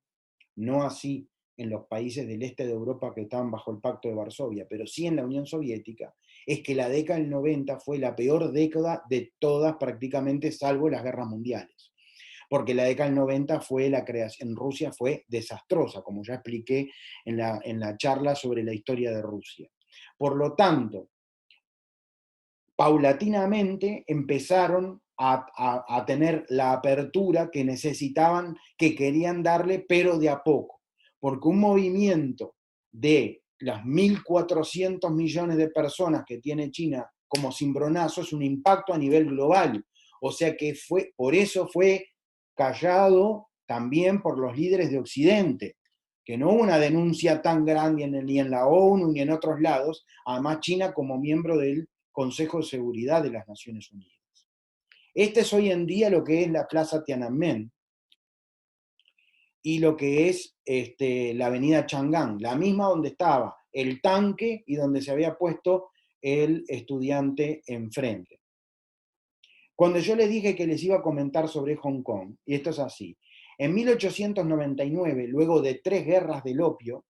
no así en los países del este de Europa que estaban bajo el Pacto de Varsovia, pero sí en la Unión Soviética, es que la década del 90 fue la peor década de todas prácticamente, salvo las guerras mundiales. Porque la década del 90 fue la creación, en Rusia fue desastrosa, como ya expliqué en la charla sobre la historia de Rusia. Por lo tanto, paulatinamente empezaron a tener la apertura que necesitaban, que querían darle, pero de a poco. Porque un movimiento de las 1.400 millones de personas que tiene China como cimbronazo es un impacto a nivel global. O sea que por eso fue callado también por los líderes de Occidente, que no hubo una denuncia tan grande ni en la ONU ni en otros lados, además China como miembro del Consejo de Seguridad de las Naciones Unidas. Este es hoy en día lo que es la Plaza Tiananmen y lo que es la avenida Chang'an, la misma donde estaba el tanque y donde se había puesto el estudiante enfrente. Cuando yo les dije que les iba a comentar sobre Hong Kong, y esto es así, en 1899, luego de 3 guerras del opio,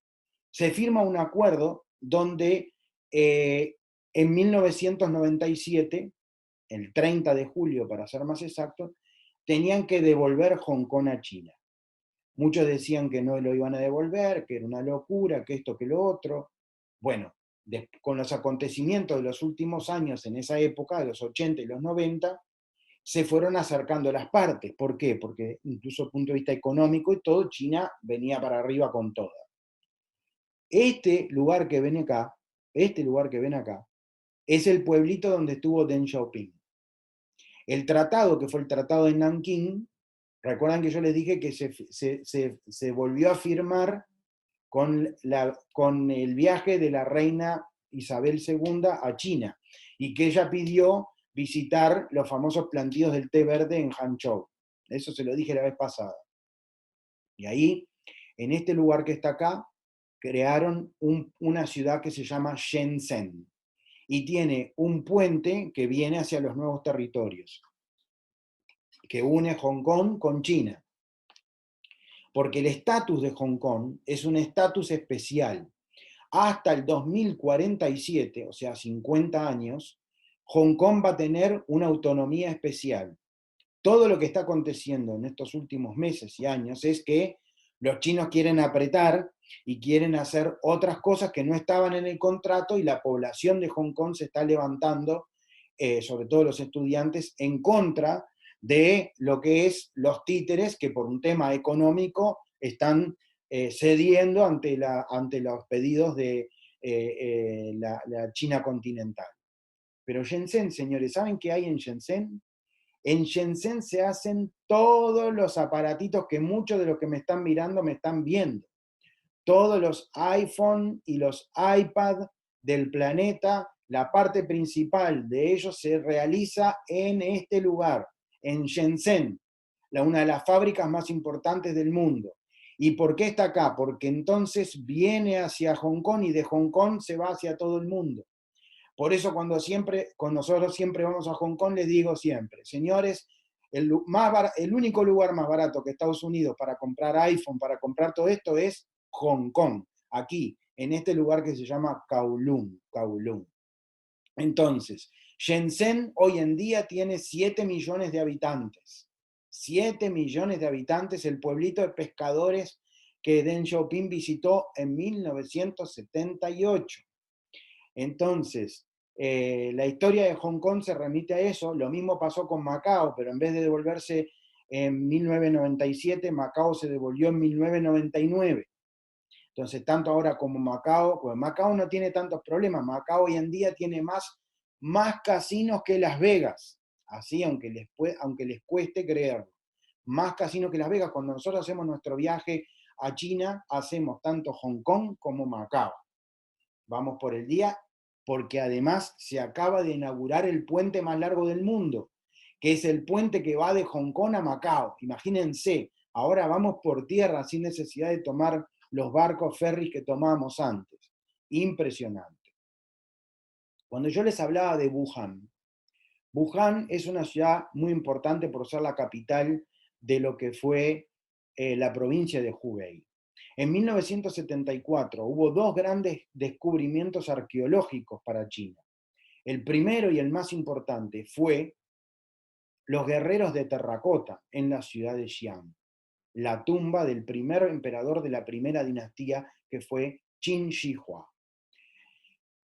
se firma un acuerdo donde en 1997, el 30 de julio para ser más exacto, tenían que devolver Hong Kong a China. Muchos decían que no lo iban a devolver, que era una locura, que esto, que lo otro. Bueno, con los acontecimientos de los últimos años en esa época, de los 80 y los 90, se fueron acercando las partes. ¿Por qué? Porque incluso desde el punto de vista económico y todo, China venía para arriba con todo. Este lugar que ven acá, es el pueblito donde estuvo Deng Xiaoping. El tratado, que fue el tratado de Nankín, recuerdan que yo les dije que se volvió a firmar con el viaje de la reina Isabel II a China, y que ella pidió visitar los famosos plantíos del té verde en Hangzhou. Eso se lo dije la vez pasada. Y ahí, en este lugar que está acá, crearon una ciudad que se llama Shenzhen, y tiene un puente que viene hacia los nuevos territorios, que une Hong Kong con China. Porque el estatus de Hong Kong es un estatus especial. Hasta el 2047, o sea, 50 años, Hong Kong va a tener una autonomía especial. Todo lo que está aconteciendo en estos últimos meses y años es que los chinos quieren apretar y quieren hacer otras cosas que no estaban en el contrato, y la población de Hong Kong se está levantando, sobre todo los estudiantes, en contra de lo que es los títeres que por un tema económico están cediendo ante los pedidos de la China continental. Pero Shenzhen, señores, ¿saben qué hay en Shenzhen? En Shenzhen se hacen todos los aparatitos que muchos de los que me están mirando me están viendo. Todos los iPhone y los iPad del planeta, la parte principal de ellos se realiza en este lugar, en Shenzhen, una de las fábricas más importantes del mundo. ¿Y por qué está acá? Porque entonces viene hacia Hong Kong y de Hong Kong se va hacia todo el mundo. Por eso cuando nosotros siempre vamos a Hong Kong, les digo siempre, señores, el único lugar más barato que Estados Unidos para comprar iPhone, para comprar todo esto, es Hong Kong, aquí, en este lugar que se llama Kowloon. Entonces, Shenzhen hoy en día tiene 7 millones de habitantes. 7 millones de habitantes, el pueblito de pescadores que Deng Xiaoping visitó en 1978. Entonces, la historia de Hong Kong se remite a eso. Lo mismo pasó con Macao, pero en vez de devolverse en 1997, Macao se devolvió en 1999. Entonces, tanto ahora como Macao, pues Macao no tiene tantos problemas. Macao hoy en día tiene más casinos que Las Vegas. Así, aunque les cueste creerlo. Más casinos que Las Vegas. Cuando nosotros hacemos nuestro viaje a China, hacemos tanto Hong Kong como Macao. Vamos por el día, porque además se acaba de inaugurar el puente más largo del mundo, que es el puente que va de Hong Kong a Macao. Imagínense, ahora vamos por tierra sin necesidad de tomar los barcos ferries que tomábamos antes. Impresionante. Cuando yo les hablaba de Wuhan, Wuhan es una ciudad muy importante por ser la capital de lo que fue la provincia de Hubei. En 1974 hubo 2 grandes descubrimientos arqueológicos para China. El primero y el más importante fue los guerreros de terracota en la ciudad de Xi'an, la tumba del primer emperador de la primera dinastía, que fue Qin Shi Huang.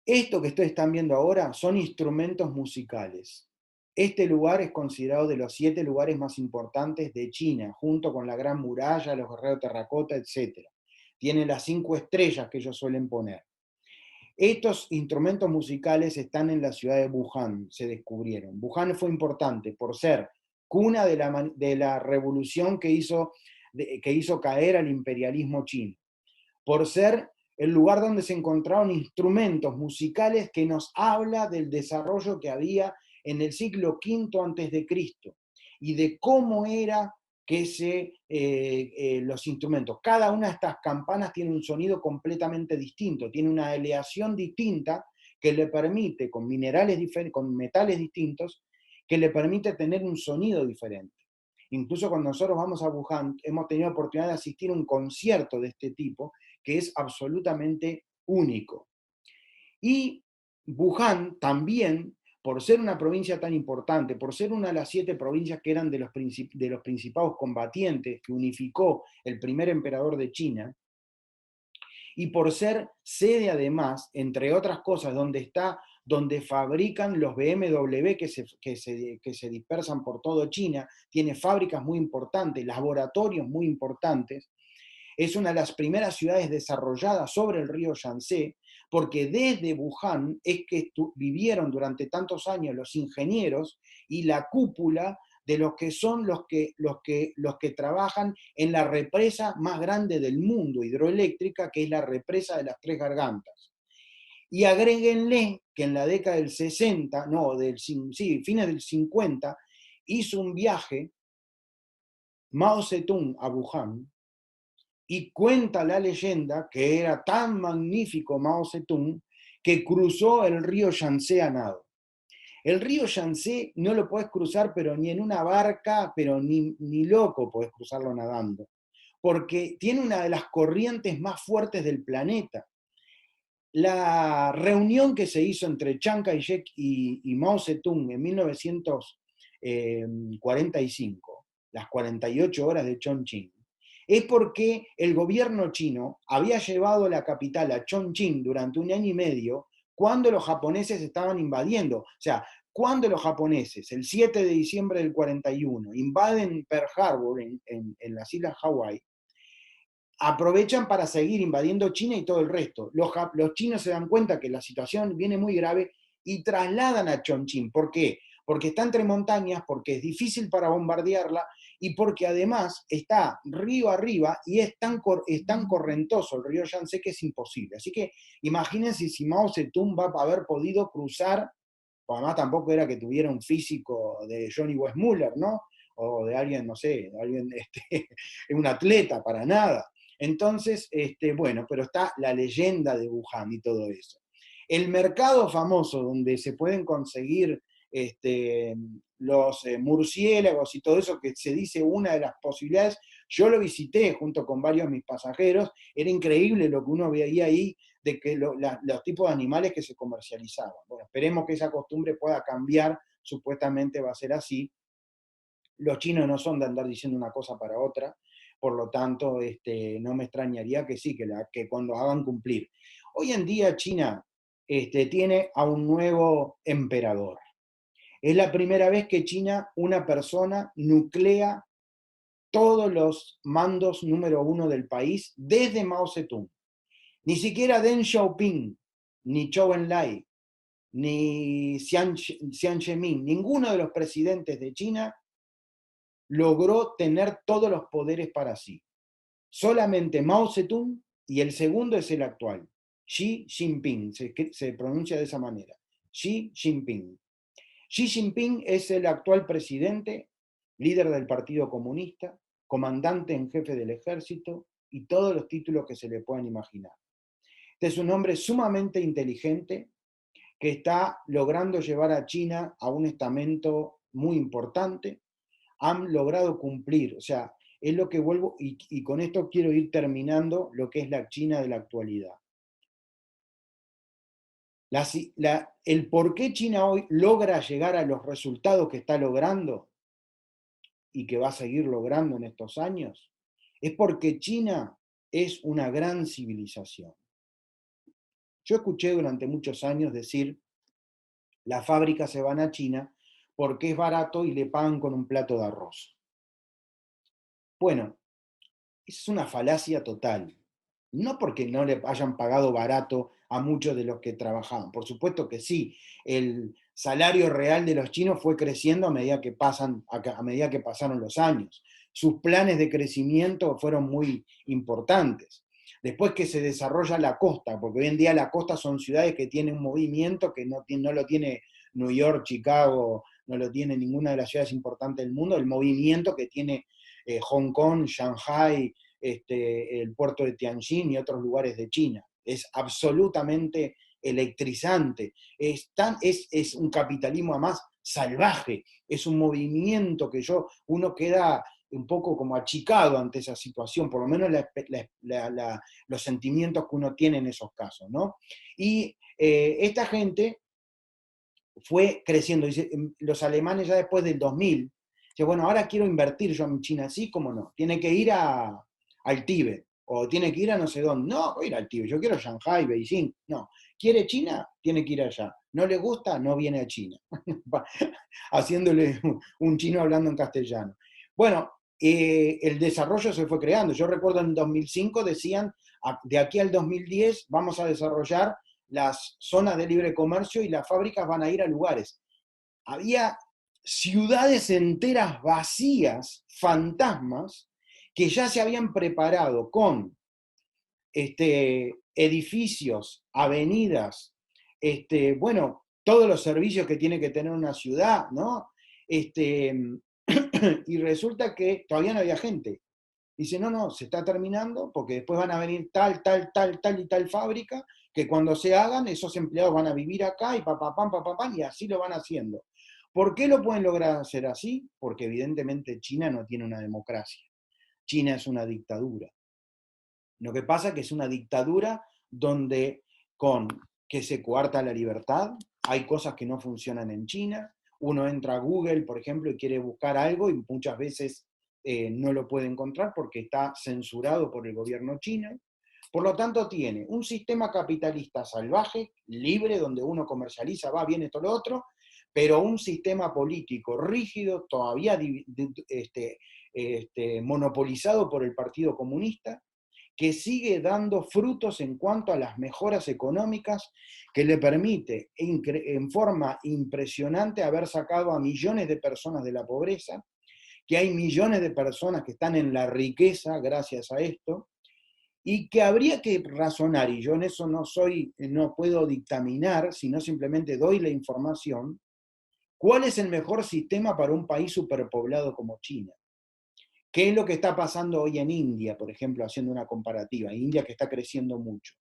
Esto que ustedes están viendo ahora son instrumentos musicales. Este lugar es considerado de los 7 lugares más importantes de China, junto con la Gran Muralla, los guerreros de terracota, etc. Tiene las 5 estrellas que ellos suelen poner. Estos instrumentos musicales están en la ciudad de Wuhan, se descubrieron. Wuhan fue importante por ser cuna de la revolución que hizo caer al imperialismo chino. por ser el lugar donde se encontraron instrumentos musicales que nos habla del desarrollo que había en el siglo V antes de Cristo y de cómo era que los instrumentos. Cada una de estas campanas tiene un sonido completamente distinto, tiene una aleación distinta que le permite, con con metales distintos, que le permite tener un sonido diferente. Incluso cuando nosotros vamos a Wuhan, hemos tenido oportunidad de asistir a un concierto de este tipo, que es absolutamente único. Y Wuhan también, por ser una provincia tan importante, por ser una de las 7 provincias que eran de los principados combatientes que unificó el primer emperador de China, y por ser sede además, entre otras cosas, donde fabrican los BMW que se dispersan por todo China, tiene fábricas muy importantes, laboratorios muy importantes, es una de las primeras ciudades desarrolladas sobre el río Yangtze, porque desde Wuhan es que vivieron durante tantos años los ingenieros y la cúpula de los que son los que trabajan en la represa más grande del mundo hidroeléctrica, que es la represa de las Tres Gargantas. Y agréguenle que en la década del 60, no, fines del 50, hizo un viaje Mao Zedong a Wuhan, y cuenta la leyenda que era tan magnífico Mao Zedong que cruzó el río Yangtze a nado. El río Yangtze no lo podés cruzar, pero ni en una barca, pero ni loco podés cruzarlo nadando, porque tiene una de las corrientes más fuertes del planeta. La reunión que se hizo entre Chiang Kai-shek y Mao Zedong en 1945, las 48 horas de Chongqing, es porque el gobierno chino había llevado la capital a Chongqing durante 1 año y medio cuando los japoneses estaban invadiendo. O sea, cuando los japoneses, el 7 de diciembre del 41, invaden Pearl Harbor en las islas Hawái, aprovechan para seguir invadiendo China y todo el resto. Los chinos se dan cuenta que la situación viene muy grave y trasladan a Chongqing. ¿Por qué? Porque está entre montañas, porque es difícil para bombardearla y porque además está río arriba y es tan correntoso el río Yangtze que es imposible. Así que imagínense si Mao Zedong va a haber podido cruzar, además tampoco era que tuviera un físico de Johnny Weissmuller, ¿no? O de alguien, no sé, de alguien, un atleta, para nada. Entonces, bueno, pero está la leyenda de Wuhan y todo eso. El mercado famoso donde se pueden conseguir los murciélagos y todo eso, que se dice una de las posibilidades, yo lo visité junto con varios de mis pasajeros, era increíble lo que uno veía ahí de que los tipos de animales que se comercializaban. Bueno, esperemos que esa costumbre pueda cambiar, supuestamente va a ser así. Los chinos no son de andar diciendo una cosa para otra, por lo tanto, no me extrañaría que sí, que cuando hagan cumplir. Hoy en día China tiene a un nuevo emperador. Es la primera vez que China, una persona, nuclea todos los mandos número 1 del país desde Mao Zedong. Ni siquiera Deng Xiaoping, ni Zhou Enlai, ni Jiang Zemin, ninguno de los presidentes de China logró tener todos los poderes para sí. Solamente Mao Zedong y el segundo es el actual, Xi Jinping, se pronuncia de esa manera, Xi Jinping. Xi Jinping es el actual presidente, líder del Partido Comunista, comandante en jefe del ejército y todos los títulos que se le puedan imaginar. Este es un hombre sumamente inteligente que está logrando llevar a China a un estamento muy importante. Han logrado cumplir, o sea, es lo que vuelvo, y con esto quiero ir terminando lo que es la China de la actualidad. El por qué China hoy logra llegar a los resultados que está logrando y que va a seguir logrando en estos años, es porque China es una gran civilización. Yo escuché durante muchos años decir, las fábricas se van a China porque es barato y le pagan con un plato de arroz. Bueno, es una falacia total. No porque no le hayan pagado barato a muchos de los que trabajaban. Por supuesto que sí. El salario real de los chinos fue creciendo a medida que pasaron los años. Sus planes de crecimiento fueron muy importantes. Después que se desarrolla la costa, porque hoy en día la costa son ciudades que tienen un movimiento que no lo tiene New York, Chicago, no lo tiene ninguna de las ciudades importantes del mundo, el movimiento que tiene Hong Kong, Shanghai, el puerto de Tianjin y otros lugares de China. Es absolutamente electrizante. Es un capitalismo además salvaje, es un movimiento que uno queda un poco como achicado ante esa situación, por lo menos los sentimientos que uno tiene en esos casos, ¿no? Y esta gente fue creciendo. Dice, los alemanes ya después del 2000, dice, bueno, ahora quiero invertir yo en China, sí, cómo no, tiene que ir al Tíbet, o tiene que ir a no sé dónde, no, voy a ir al Tíbet, yo quiero Shanghai, Beijing, no, quiere China, tiene que ir allá, no le gusta, no viene a China, haciéndole un chino hablando en castellano. Bueno, el desarrollo se fue creando, yo recuerdo en 2005 decían, de aquí al 2010 vamos a desarrollar las zonas de libre comercio y las fábricas van a ir a lugares. Había ciudades enteras vacías, fantasmas, que ya se habían preparado con edificios, avenidas, bueno, todos los servicios que tiene que tener una ciudad, ¿no? Y resulta que todavía no había gente. Dice, no, se está terminando porque después van a venir tal y tal fábrica, que cuando se hagan, esos empleados van a vivir acá y papapam, y así lo van haciendo. ¿Por qué lo pueden lograr hacer así? Porque evidentemente China no tiene una democracia. China es una dictadura. Lo que pasa es que es una dictadura donde con que se coarta la libertad, hay cosas que no funcionan en China, uno entra a Google, por ejemplo, y quiere buscar algo y muchas veces no lo puede encontrar porque está censurado por el gobierno chino. Por lo tanto, tiene un sistema capitalista salvaje, libre, donde uno comercializa, va, viene todo lo otro, pero un sistema político rígido, todavía monopolizado por el Partido Comunista, que sigue dando frutos en cuanto a las mejoras económicas que le permite en forma impresionante haber sacado a millones de personas de la pobreza, que hay millones de personas que están en la riqueza gracias a esto, y que habría que razonar, y yo en eso no puedo dictaminar, sino simplemente doy la información, ¿cuál es el mejor sistema para un país superpoblado como China? ¿Qué es lo que está pasando hoy en India, por ejemplo, haciendo una comparativa? India que está creciendo mucho.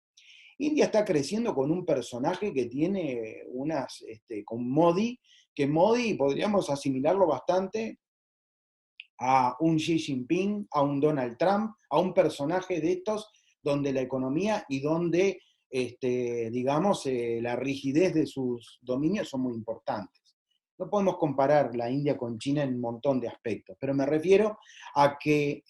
India está creciendo con un personaje que tiene con Modi, que Modi podríamos asimilarlo bastante a un Xi Jinping, a un Donald Trump, a un personaje de estos donde la economía y donde, digamos, la rigidez de sus dominios son muy importantes. No podemos comparar la India con China en un montón de aspectos, pero me refiero a que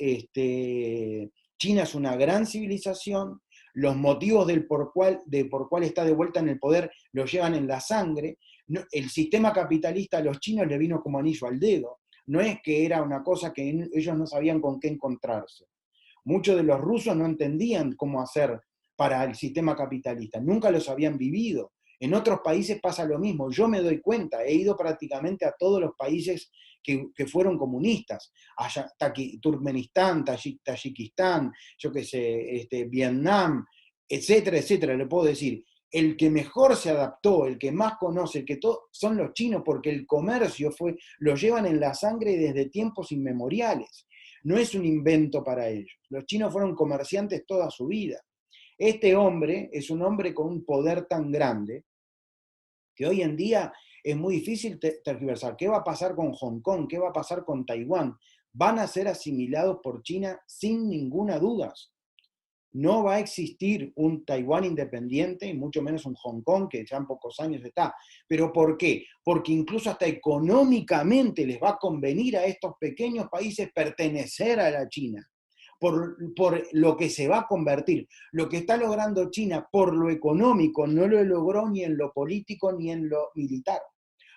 China es una gran civilización, los motivos por cual está de vuelta en el poder los llevan en la sangre, el sistema capitalista a los chinos le vino como anillo al dedo, no es que era una cosa que ellos no sabían con qué encontrarse. Muchos de los rusos no entendían cómo hacer para el sistema capitalista, nunca los habían vivido. En otros países pasa lo mismo, yo me doy cuenta, he ido prácticamente a todos los países que fueron comunistas, Turkmenistán, Tayikistán, yo qué sé, Vietnam, etcétera, etcétera, le puedo decir. El que mejor se adaptó, el que más conoce, el que son los chinos, porque el comercio lo llevan en la sangre desde tiempos inmemoriales. No es un invento para ellos. Los chinos fueron comerciantes toda su vida. Este hombre es un hombre con un poder tan grande que hoy en día es muy difícil tergiversar. ¿Qué va a pasar con Hong Kong? ¿Qué va a pasar con Taiwán? Van a ser asimilados por China sin ninguna duda. No va a existir un Taiwán independiente, y mucho menos un Hong Kong, que ya en pocos años está. ¿Pero por qué? Porque incluso hasta económicamente les va a convenir a estos pequeños países pertenecer a la China, por lo que se va a convertir. Lo que está logrando China por lo económico no lo logró ni en lo político ni en lo militar.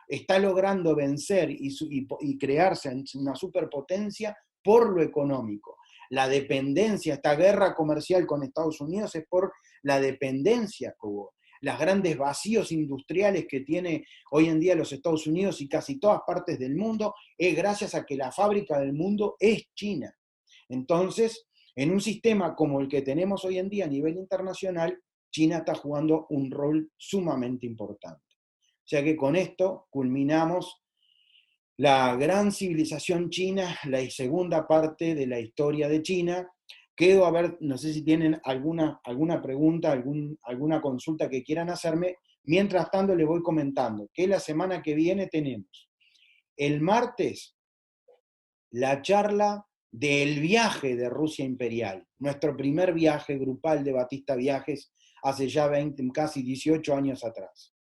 Está logrando vencer y crearse en una superpotencia por lo económico. La dependencia, esta guerra comercial con Estados Unidos es por la dependencia que hubo. Los grandes vacíos industriales que tiene hoy en día los Estados Unidos y casi todas partes del mundo es gracias a que la fábrica del mundo es China. Entonces, En un sistema como el que tenemos hoy en día a nivel internacional, China está jugando un rol sumamente importante. O sea que con esto culminamos la gran civilización china, la segunda parte de la historia de China. Quedo a ver, no sé si tienen alguna pregunta, alguna consulta que quieran hacerme. Mientras tanto, les voy comentando que la semana que viene tenemos el martes la charla del viaje de Rusia Imperial, nuestro primer viaje grupal de Batista Viajes hace ya casi 18 años atrás.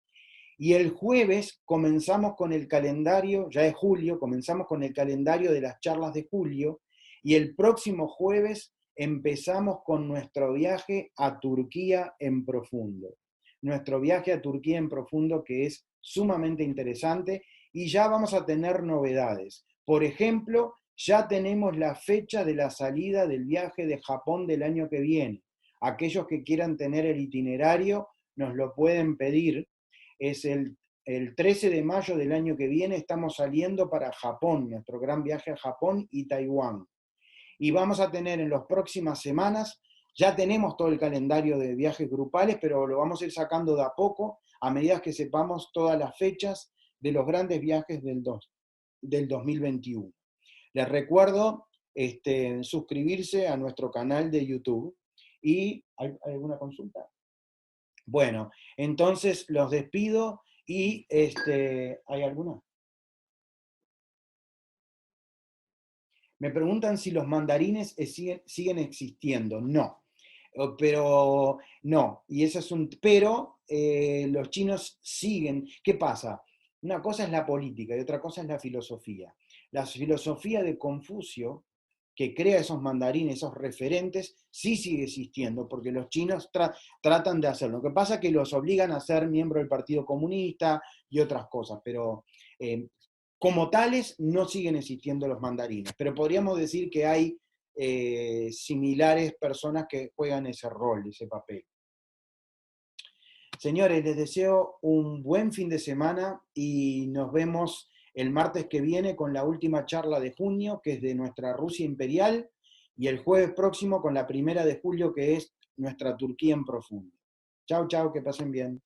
Y el jueves comenzamos con el calendario, ya es julio, comenzamos con el calendario de las charlas de julio, y el próximo jueves empezamos con nuestro viaje a Turquía en profundo. Nuestro viaje a Turquía en profundo, que es sumamente interesante, y ya vamos a tener novedades. Por ejemplo, ya tenemos la fecha de la salida del viaje de Japón del año que viene. Aquellos que quieran tener el itinerario nos lo pueden pedir. Es el 13 de mayo del año que viene, estamos saliendo para Japón, nuestro gran viaje a Japón y Taiwán. Y vamos a tener en las próximas semanas, ya tenemos todo el calendario de viajes grupales, pero lo vamos a ir sacando de a poco a medida que sepamos todas las fechas de los grandes viajes del 2021. Les recuerdo suscribirse a nuestro canal de YouTube. ¿Y hay alguna consulta? Bueno, entonces los despido y ¿hay alguna? Me preguntan si los mandarines siguen existiendo. No, pero no, y eso es pero los chinos siguen. ¿Qué pasa? Una cosa es la política y otra cosa es la filosofía. La filosofía de Confucio, que crea esos mandarines, esos referentes, sí sigue existiendo, porque los chinos tratan de hacerlo. Lo que pasa es que los obligan a ser miembros del Partido Comunista y otras cosas, pero como tales no siguen existiendo los mandarines. Pero podríamos decir que hay similares personas que juegan ese rol, ese papel. Señores, les deseo un buen fin de semana y nos vemos el martes que viene con la última charla de junio, que es de nuestra Rusia Imperial, y el jueves próximo con la primera de julio, que es nuestra Turquía en profundo. Chau, chau, que pasen bien.